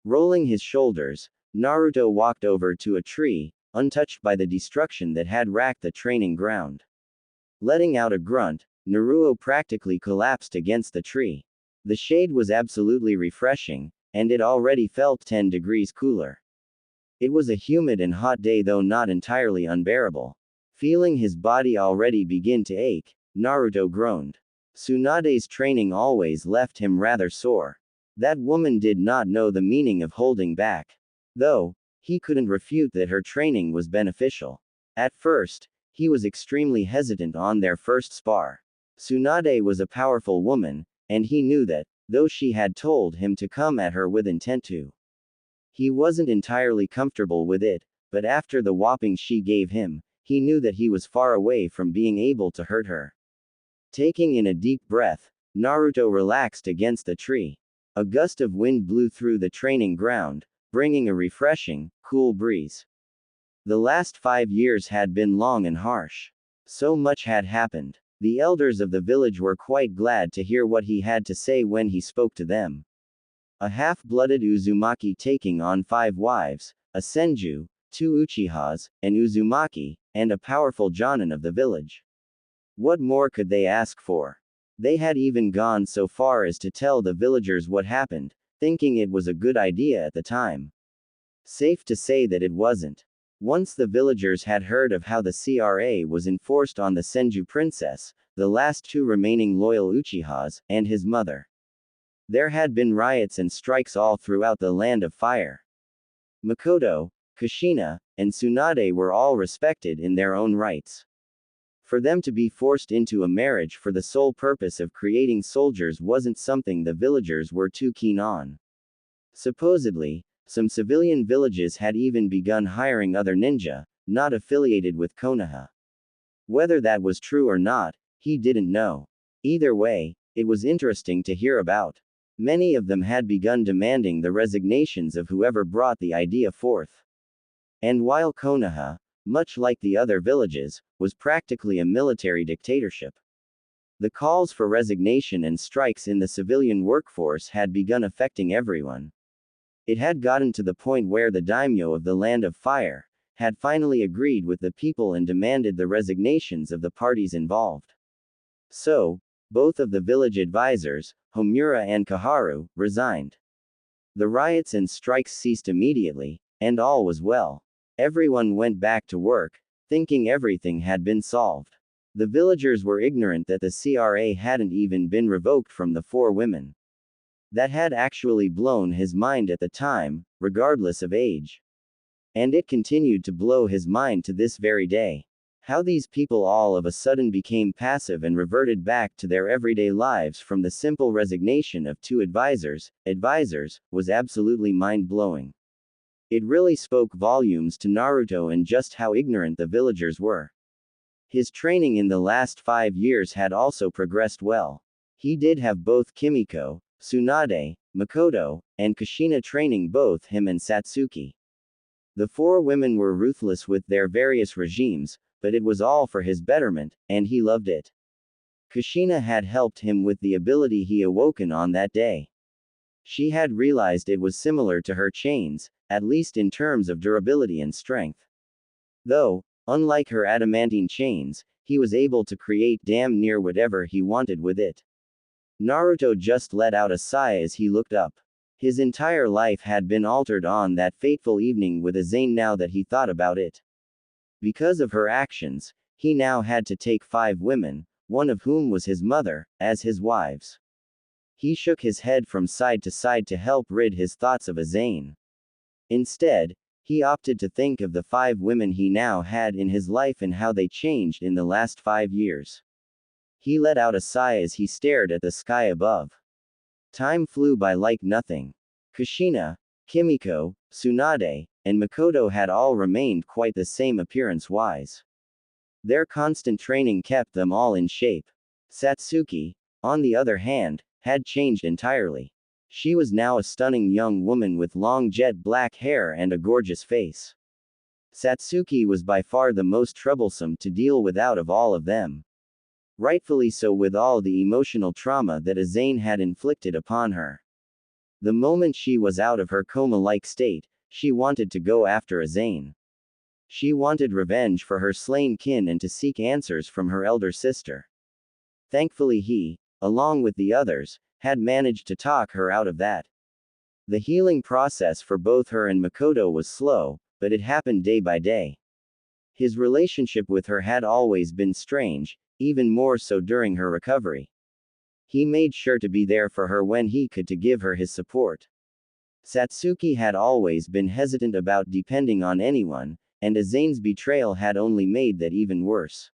Rolling his shoulders, Naruto walked over to a tree, untouched by the destruction that had racked the training ground. Letting out a grunt, Naruto practically collapsed against the tree. The shade was absolutely refreshing, and it already felt 10 degrees cooler. It was a humid and hot day, though not entirely unbearable. Feeling his body already begin to ache, Naruto groaned. Tsunade's training always left him rather sore. That woman did not know the meaning of holding back. Though, he couldn't refute that her training was beneficial. At first, he was extremely hesitant on their first spar. Tsunade was a powerful woman, and he knew that, though she had told him to come at her with intent to. He wasn't entirely comfortable with it, but after the whopping she gave him, he knew that he was far away from being able to hurt her. Taking in a deep breath, Naruto relaxed against the tree. A gust of wind blew through the training ground, bringing a refreshing, cool breeze. The last 5 years had been long and harsh. So much had happened. The elders of the village were quite glad to hear what he had to say when he spoke to them. A half-blooded Uzumaki taking on 5 wives, a Senju, 2 Uchihas, an Uzumaki, and a powerful Jonin of the village. What more could they ask for? They had even gone so far as to tell the villagers what happened, thinking it was a good idea at the time. Safe to say that it wasn't. Once the villagers had heard of how the CRA was enforced on the Senju princess, the last 2 remaining loyal Uchihas, and his mother. There had been riots and strikes all throughout the Land of Fire. Mikoto, Kushina, and Tsunade were all respected in their own rights. For them to be forced into a marriage for the sole purpose of creating soldiers wasn't something the villagers were too keen on. Supposedly, some civilian villages had even begun hiring other ninja, not affiliated with Konoha. Whether that was true or not, he didn't know. Either way, it was interesting to hear about. Many of them had begun demanding the resignations of whoever brought the idea forth. And while Konoha, much like the other villages, was practically a military dictatorship, the calls for resignation and strikes in the civilian workforce had begun affecting everyone. It had gotten to the point where the daimyo of the Land of Fire had finally agreed with the people and demanded the resignations of the parties involved. So, both of the village advisors, Homura and Kaharu, resigned. The riots and strikes ceased immediately, and all was well. Everyone went back to work, thinking everything had been solved. The villagers were ignorant that the CRA hadn't even been revoked from the 4 women. That had actually blown his mind at the time, regardless of age. And it continued to blow his mind to this very day. How these people all of a sudden became passive and reverted back to their everyday lives from the simple resignation of 2 advisors, was absolutely mind-blowing. It really spoke volumes to Naruto and just how ignorant the villagers were. His training in the last 5 years had also progressed well. He did have both Kimiko, Tsunade, Mikoto, and Kushina training both him and Satsuki. The 4 women were ruthless with their various regimes, but it was all for his betterment, and he loved it. Kushina had helped him with the ability he awoken on that day. She had realized it was similar to her chains, at least in terms of durability and strength. Though, unlike her adamantine chains, he was able to create damn near whatever he wanted with it. Naruto just let out a sigh as he looked up. His entire life had been altered on that fateful evening with Azane now that he thought about it. Because of her actions, he now had to take 5 women, one of whom was his mother, as his wives. He shook his head from side to side to help rid his thoughts of Azane. Instead, he opted to think of the 5 women he now had in his life and how they changed in the last 5 years. He let out a sigh as he stared at the sky above. Time flew by like nothing. Kushina, Kimiko, Tsunade, and Mikoto had all remained quite the same appearance-wise. Their constant training kept them all in shape. Satsuki, on the other hand, had changed entirely. She was now a stunning young woman with long jet black hair and a gorgeous face. Satsuki was by far the most troublesome to deal with out of all of them. Rightfully so, with all the emotional trauma that Azane had inflicted upon her. The moment she was out of her coma-like state, she wanted to go after Azane. She wanted revenge for her slain kin and to seek answers from her elder sister. Thankfully he, along with the others, had managed to talk her out of that. The healing process for both her and Mikoto was slow, but it happened day by day. His relationship with her had always been strange, even more so during her recovery. He made sure to be there for her when he could to give her his support. Satsuki had always been hesitant about depending on anyone, and Azane's betrayal had only made that even worse.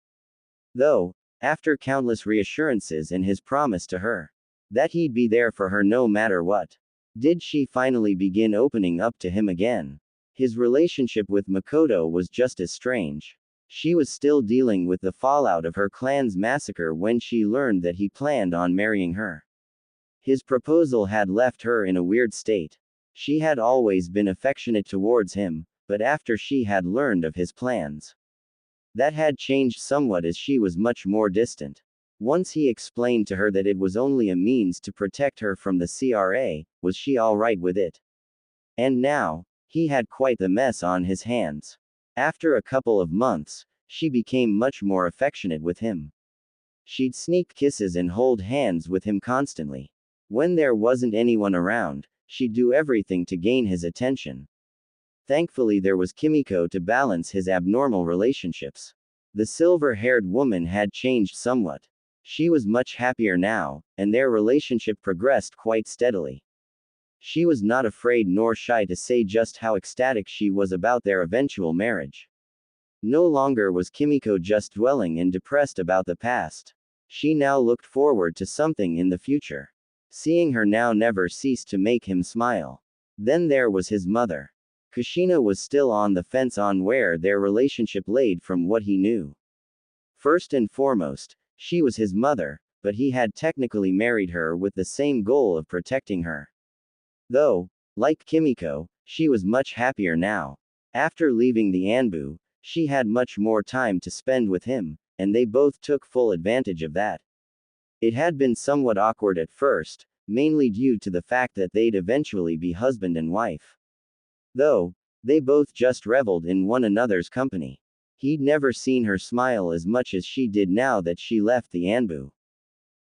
Though, after countless reassurances and his promise to her that he'd be there for her no matter what, did she finally begin opening up to him again. His relationship with Mikoto was just as strange. She was still dealing with the fallout of her clan's massacre when she learned that he planned on marrying her. His proposal had left her in a weird state. She had always been affectionate towards him, but after she had learned of his plans, that had changed somewhat as she was much more distant. Once he explained to her that it was only a means to protect her from the CRA, was she alright with it? And now, he had quite the mess on his hands. After a couple of months, she became much more affectionate with him. She'd sneak kisses and hold hands with him constantly. When there wasn't anyone around, she'd do everything to gain his attention. Thankfully there was Kimiko to balance his abnormal relationships. The silver-haired woman had changed somewhat. She was much happier now, and their relationship progressed quite steadily. She was not afraid nor shy to say just how ecstatic she was about their eventual marriage. No longer was Kimiko just dwelling and depressed about the past. She now looked forward to something in the future. Seeing her now never ceased to make him smile. Then there was his mother. Kushina was still on the fence on where their relationship laid from what he knew. First and foremost, she was his mother, but he had technically married her with the same goal of protecting her. Though, like Kimiko, she was much happier now. After leaving the Anbu, she had much more time to spend with him, and they both took full advantage of that. It had been somewhat awkward at first, mainly due to the fact that they'd eventually be husband and wife. Though, they both just reveled in one another's company. He'd never seen her smile as much as she did now that she left the Anbu.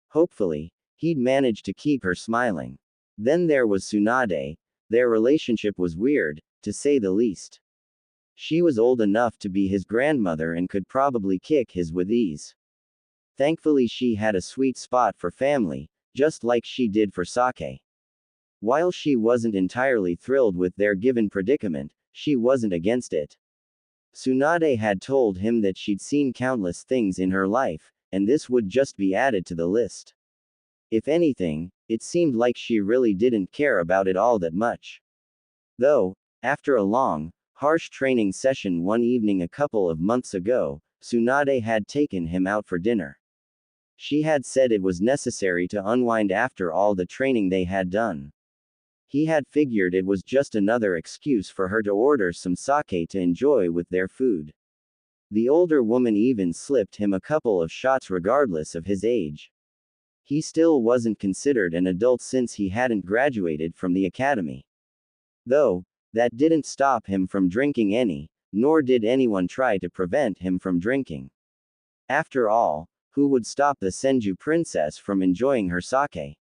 Hopefully, he'd manage to keep her smiling. Then there was Tsunade. Their relationship was weird, to say the least. She was old enough to be his grandmother and could probably kick his with ease. Thankfully she had a sweet spot for family, just like she did for Sake. While she wasn't entirely thrilled with their given predicament, she wasn't against it. Tsunade had told him that she'd seen countless things in her life, and this would just be added to the list. If anything, it seemed like she really didn't care about it all that much. Though, after a long, harsh training session one evening a couple of months ago, Tsunade had taken him out for dinner. She had said it was necessary to unwind after all the training they had done. He had figured it was just another excuse for her to order some sake to enjoy with their food. The older woman even slipped him a couple of shots regardless of his age. He still wasn't considered an adult since he hadn't graduated from the academy. Though, that didn't stop him from drinking any, nor did anyone try to prevent him from drinking. After all, who would stop the Senju princess from enjoying her sake?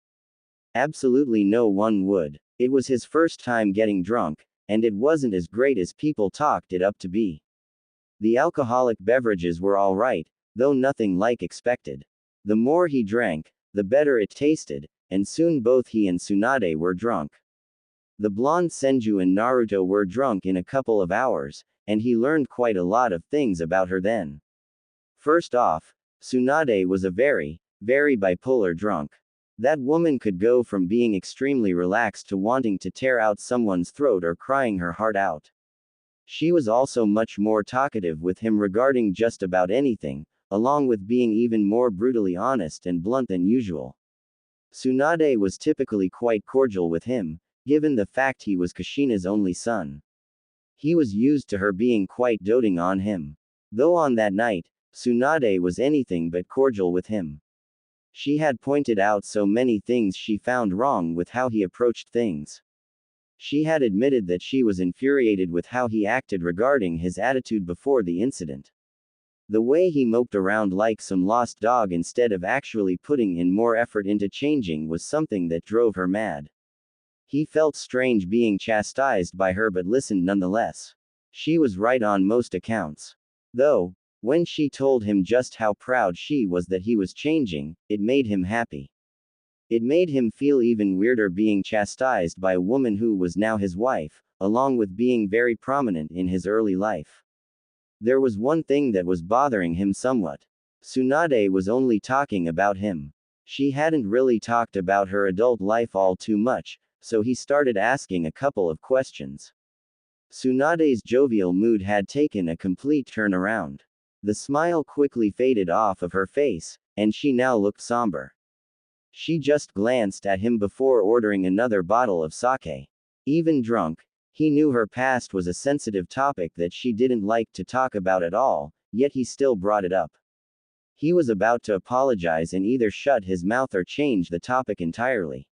Absolutely no one would. It was his first time getting drunk, and it wasn't as great as people talked it up to be. The alcoholic beverages were alright, though nothing like expected. The more he drank, the better it tasted, and soon both he and Tsunade were drunk. The blonde Senju and Naruto were drunk in a couple of hours, and he learned quite a lot of things about her then. First off, Tsunade was a very, very bipolar drunk. That woman could go from being extremely relaxed to wanting to tear out someone's throat or crying her heart out. She was also much more talkative with him regarding just about anything, along with being even more brutally honest and blunt than usual. Tsunade was typically quite cordial with him, given the fact he was Kushina's only son. He was used to her being quite doting on him. Though on that night, Tsunade was anything but cordial with him. She had pointed out so many things she found wrong with how he approached things. She had admitted that she was infuriated with how he acted regarding his attitude before the incident. The way he moped around like some lost dog instead of actually putting in more effort into changing was something that drove her mad. He felt strange being chastised by her but listened nonetheless. She was right on most accounts. Though, when she told him just how proud she was that he was changing, it made him happy. It made him feel even weirder being chastised by a woman who was now his wife, along with being very prominent in his early life. There was one thing that was bothering him somewhat. Tsunade was only talking about him. She hadn't really talked about her adult life all too much, so he started asking a couple of questions. Tsunade's jovial mood had taken a complete turnaround. The smile quickly faded off of her face, and she now looked somber. She just glanced at him before ordering another bottle of sake. Even drunk, he knew her past was a sensitive topic that she didn't like to talk about at all, yet he still brought it up. He was about to apologize and either shut his mouth or change the topic entirely.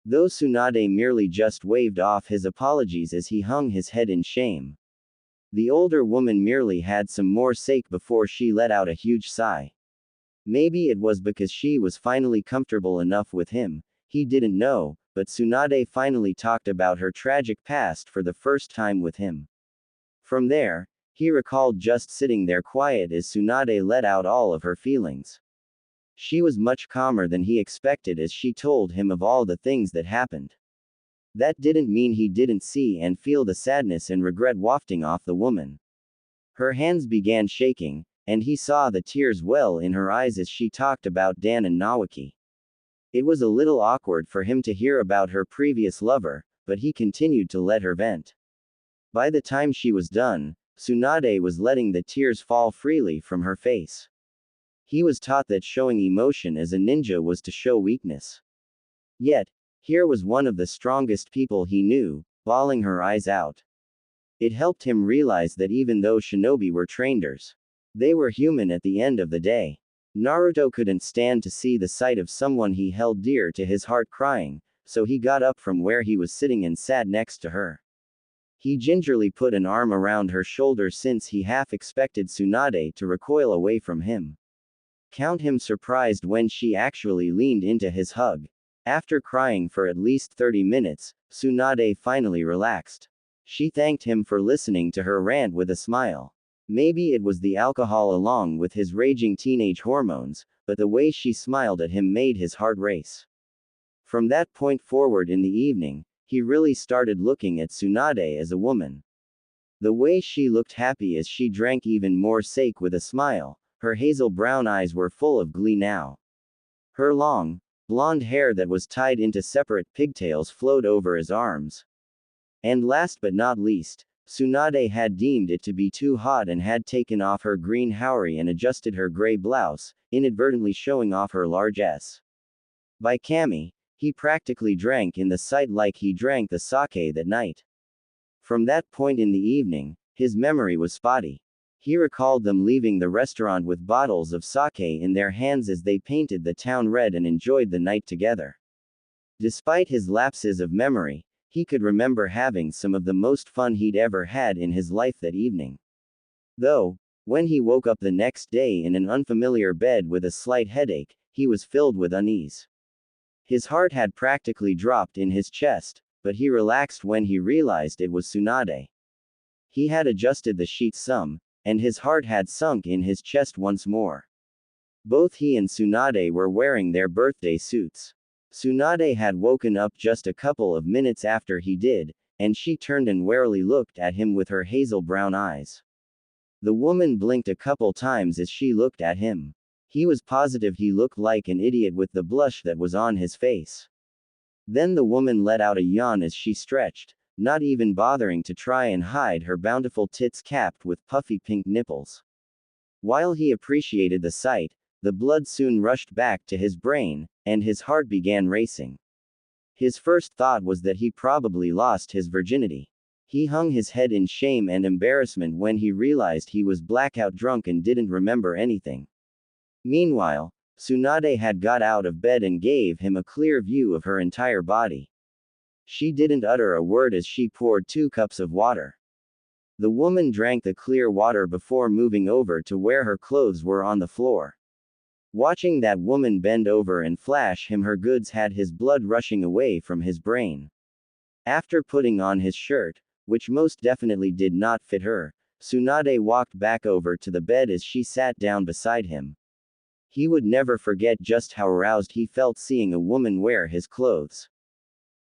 Though Tsunade merely just waved off his apologies as he hung his head in shame. The older woman merely had some more sake before she let out a huge sigh. Maybe it was because she was finally comfortable enough with him, he didn't know, but Tsunade finally talked about her tragic past for the first time with him. From there, he recalled just sitting there quiet as Tsunade let out all of her feelings. She was much calmer than he expected as she told him of all the things that happened. That didn't mean he didn't see and feel the sadness and regret wafting off the woman. Her hands began shaking, and he saw the tears well in her eyes as she talked about Dan and Nawaki. It was a little awkward for him to hear about her previous lover, but he continued to let her vent. By the time she was done, Tsunade was letting the tears fall freely from her face. He was taught that showing emotion as a ninja was to show weakness. Yet, here was one of the strongest people he knew, bawling her eyes out. It helped him realize that even though shinobi were trainers, they were human at the end of the day. Naruto couldn't stand to see the sight of someone he held dear to his heart crying, so he got up from where he was sitting and sat next to her. He gingerly put an arm around her shoulder since he half expected Tsunade to recoil away from him. Count him surprised when she actually leaned into his hug. After crying for at least 30 minutes, Tsunade finally relaxed. She thanked him for listening to her rant with a smile. Maybe it was the alcohol along with his raging teenage hormones, but the way she smiled at him made his heart race. From that point forward in the evening, he really started looking at Tsunade as a woman. The way she looked happy as she drank even more sake with a smile, her hazel brown eyes were full of glee now. Her long, blonde hair that was tied into separate pigtails flowed over his arms. And last but not least, Tsunade had deemed it to be too hot and had taken off her green haori and adjusted her gray blouse, inadvertently showing off her large S. By Kami, he practically drank in the sight like he drank the sake that night. From that point in the evening, his memory was spotty. He recalled them leaving the restaurant with bottles of sake in their hands as they painted the town red and enjoyed the night together. Despite his lapses of memory, he could remember having some of the most fun he'd ever had in his life that evening. Though, when he woke up the next day in an unfamiliar bed with a slight headache, he was filled with unease. His heart had practically dropped in his chest, but he relaxed when he realized it was Tsunade. He had adjusted the sheets some, and his heart had sunk in his chest once more. Both he and Tsunade were wearing their birthday suits. Tsunade had woken up just a couple of minutes after he did, and she turned and warily looked at him with her hazel brown eyes. The woman blinked a couple times as she looked at him. He was positive he looked like an idiot with the blush that was on his face. Then the woman let out a yawn as she stretched, not even bothering to try and hide her bountiful tits capped with puffy pink nipples. While he appreciated the sight, the blood soon rushed back to his brain, and his heart began racing. His first thought was that he probably lost his virginity. He hung his head in shame and embarrassment when he realized he was blackout drunk and didn't remember anything. Meanwhile, Tsunade had got out of bed and gave him a clear view of her entire body. She didn't utter a word as she poured 2 cups of water. The woman drank the clear water before moving over to where her clothes were on the floor. Watching that woman bend over and flash him her goods had his blood rushing away from his brain. After putting on his shirt, which most definitely did not fit her, Tsunade walked back over to the bed as she sat down beside him. He would never forget just how aroused he felt seeing a woman wear his clothes.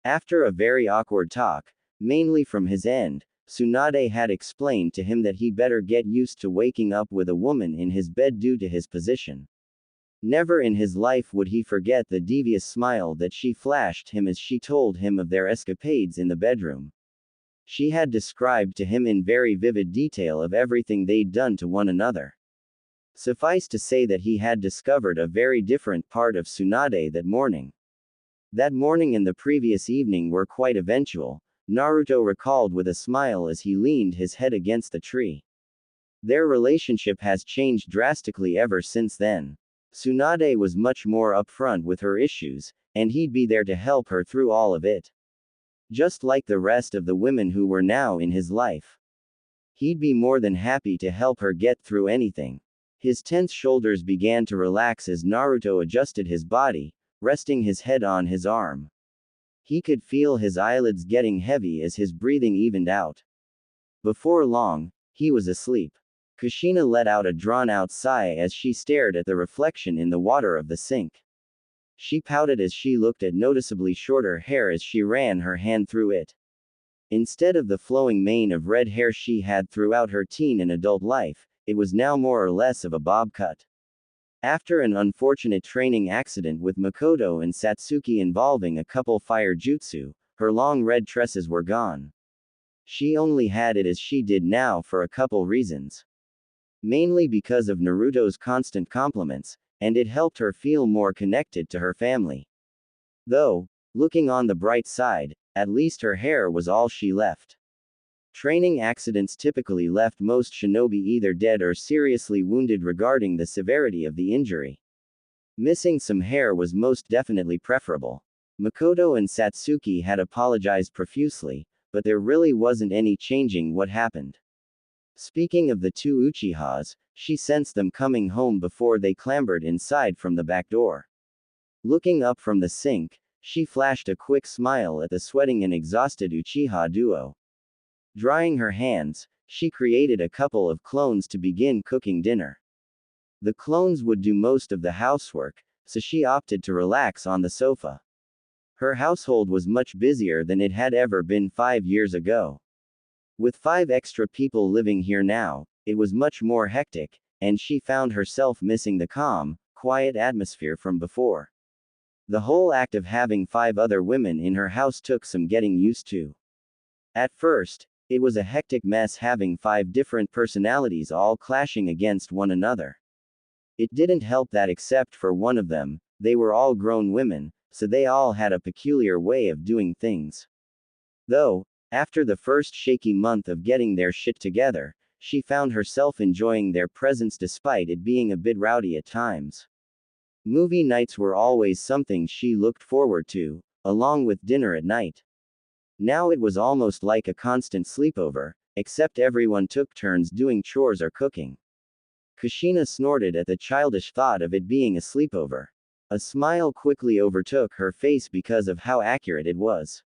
After a very awkward talk, mainly from his end, Tsunade had explained to him that he better get used to waking up with a woman in his bed due to his position. Never in his life would he forget the devious smile that she flashed him as she told him of their escapades in the bedroom. She had described to him in very vivid detail of everything they'd done to one another. Suffice to say that he had discovered a very different part of Tsunade that morning. That morning and the previous evening were quite eventual, Naruto recalled with a smile as he leaned his head against the tree. Their relationship has changed drastically ever since then. Tsunade was much more upfront with her issues, and he'd be there to help her through all of it. Just like the rest of the women who were now in his life. He'd be more than happy to help her get through anything. His tense shoulders began to relax as Naruto adjusted his body, resting his head on his arm. He could feel his eyelids getting heavy as his breathing evened out. Before long, he was asleep. Kushina let out a drawn-out sigh as she stared at the reflection in the water of the sink. She pouted as she looked at noticeably shorter hair as she ran her hand through it. Instead of the flowing mane of red hair she had throughout her teen and adult life, it was now more or less of a bob cut. After an unfortunate training accident with Mikoto and Satsuki involving a couple fire jutsu, her long red tresses were gone. She only had it as she did now for a couple reasons. Mainly because of Naruto's constant compliments, and it helped her feel more connected to her family. Though, looking on the bright side, at least her hair was all she left. Training accidents typically left most shinobi either dead or seriously wounded regarding the severity of the injury. Missing some hair was most definitely preferable. Mikoto and Satsuki had apologized profusely, but there really wasn't any changing what happened. Speaking of the 2 Uchihas, she sensed them coming home before they clambered inside from the back door. Looking up from the sink, she flashed a quick smile at the sweating and exhausted Uchiha duo. Drying her hands, she created a couple of clones to begin cooking dinner. The clones would do most of the housework, so she opted to relax on the sofa. Her household was much busier than it had ever been 5 years ago. With 5 extra people living here now, it was much more hectic, and she found herself missing the calm, quiet atmosphere from before. The whole act of having 5 other women in her house took some getting used to. At first, it was a hectic mess having 5 different personalities all clashing against one another. It didn't help that except for one of them, they were all grown women, so they all had a peculiar way of doing things. Though, after the first shaky month of getting their shit together, she found herself enjoying their presence despite it being a bit rowdy at times. Movie nights were always something she looked forward to, along with dinner at night. Now it was almost like a constant sleepover, except everyone took turns doing chores or cooking. Kushina snorted at the childish thought of it being a sleepover. A smile quickly overtook her face because of how accurate it was.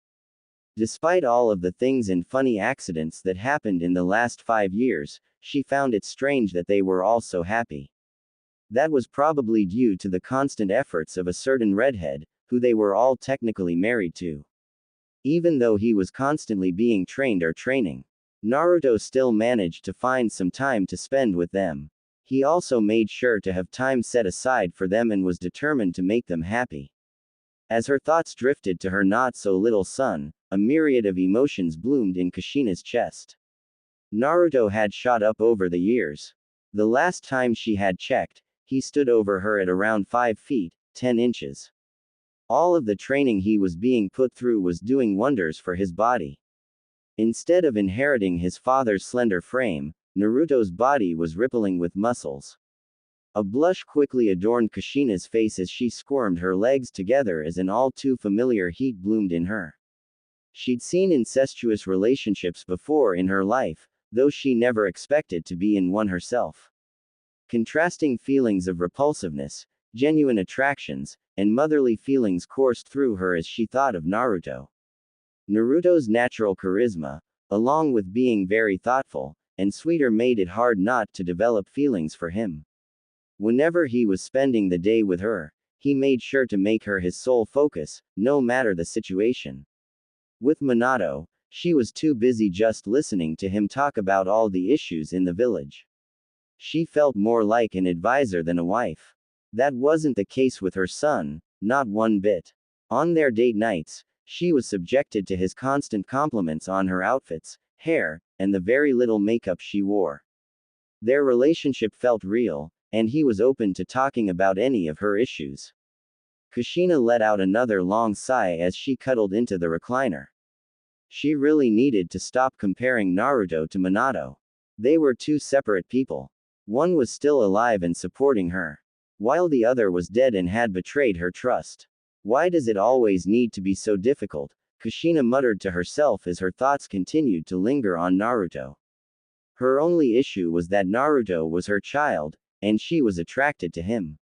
Despite all of the things and funny accidents that happened in the last 5 years, she found it strange that they were all so happy. That was probably due to the constant efforts of a certain redhead, who they were all technically married to. Even though he was constantly being trained or training, Naruto still managed to find some time to spend with them. He also made sure to have time set aside for them and was determined to make them happy. As her thoughts drifted to her not-so-little son, a myriad of emotions bloomed in Kushina's chest. Naruto had shot up over the years. The last time she had checked, he stood over her at around 5 feet, 10 inches. All of the training he was being put through was doing wonders for his body. Instead of inheriting his father's slender frame, Naruto's body was rippling with muscles. A blush quickly adorned Kushina's face as she squirmed her legs together as an all-too-familiar heat bloomed in her. She'd seen incestuous relationships before in her life, though she never expected to be in one herself. Contrasting feelings of repulsiveness, genuine attractions, and motherly feelings coursed through her as she thought of Naruto. Naruto's natural charisma, along with being very thoughtful and sweeter, made it hard not to develop feelings for him. Whenever he was spending the day with her, he made sure to make her his sole focus, no matter the situation. With Minato, she was too busy just listening to him talk about all the issues in the village. She felt more like an advisor than a wife. That wasn't the case with her son, not one bit. On their date nights, she was subjected to his constant compliments on her outfits, hair, and the very little makeup she wore. Their relationship felt real, and he was open to talking about any of her issues. Kushina let out another long sigh as she cuddled into the recliner. She really needed to stop comparing Naruto to Minato. They were two separate people. One was still alive and supporting her, while the other was dead and had betrayed her trust. Why does it always need to be so difficult? Kushina muttered to herself as her thoughts continued to linger on Naruto. Her only issue was that Naruto was her child, and she was attracted to him.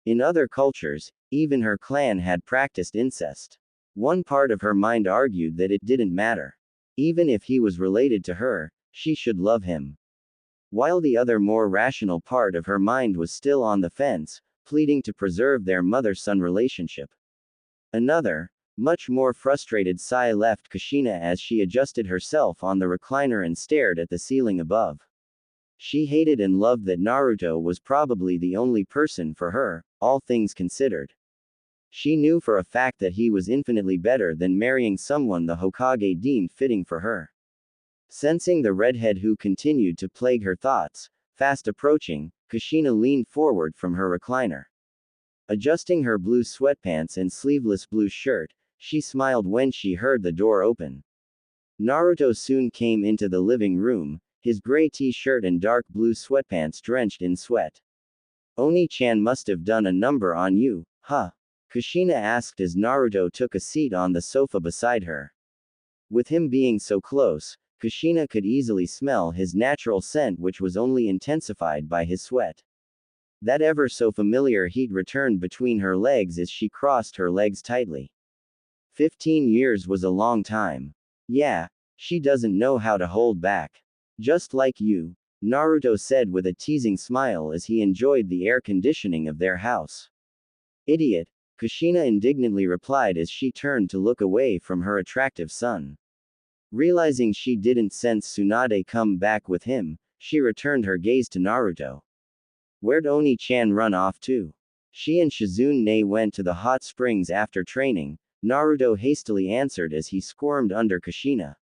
In other cultures, even her clan had practiced incest. One part of her mind argued that it didn't matter. Even if he was related to her, she should love him. While the other more rational part of her mind was still on the fence, pleading to preserve their mother-son relationship. Another, much more frustrated sigh left Kushina as she adjusted herself on the recliner and stared at the ceiling above. She hated and loved that Naruto was probably the only person for her, all things considered. She knew for a fact that he was infinitely better than marrying someone the Hokage deemed fitting for her. Sensing the redhead who continued to plague her thoughts, fast approaching, Kushina leaned forward from her recliner. Adjusting her blue sweatpants and sleeveless blue shirt, she smiled when she heard the door open. Naruto soon came into the living room, his gray t-shirt and dark blue sweatpants drenched in sweat. Oni-chan must have done a number on you, huh? Kushina asked as Naruto took a seat on the sofa beside her. With him being so close, Kushina could easily smell his natural scent, which was only intensified by his sweat. That ever so familiar heat returned between her legs as she crossed her legs tightly. 15 years was a long time. Yeah, she doesn't know how to hold back. Just like you, Naruto said with a teasing smile as he enjoyed the air conditioning of their house. Idiot, Kushina indignantly replied as she turned to look away from her attractive son. Realizing she didn't sense Tsunade come back with him, she returned her gaze to Naruto. Where'd Oni-chan run off to? She and Shizune went to the hot springs after training, Naruto hastily answered as he squirmed under Kushina.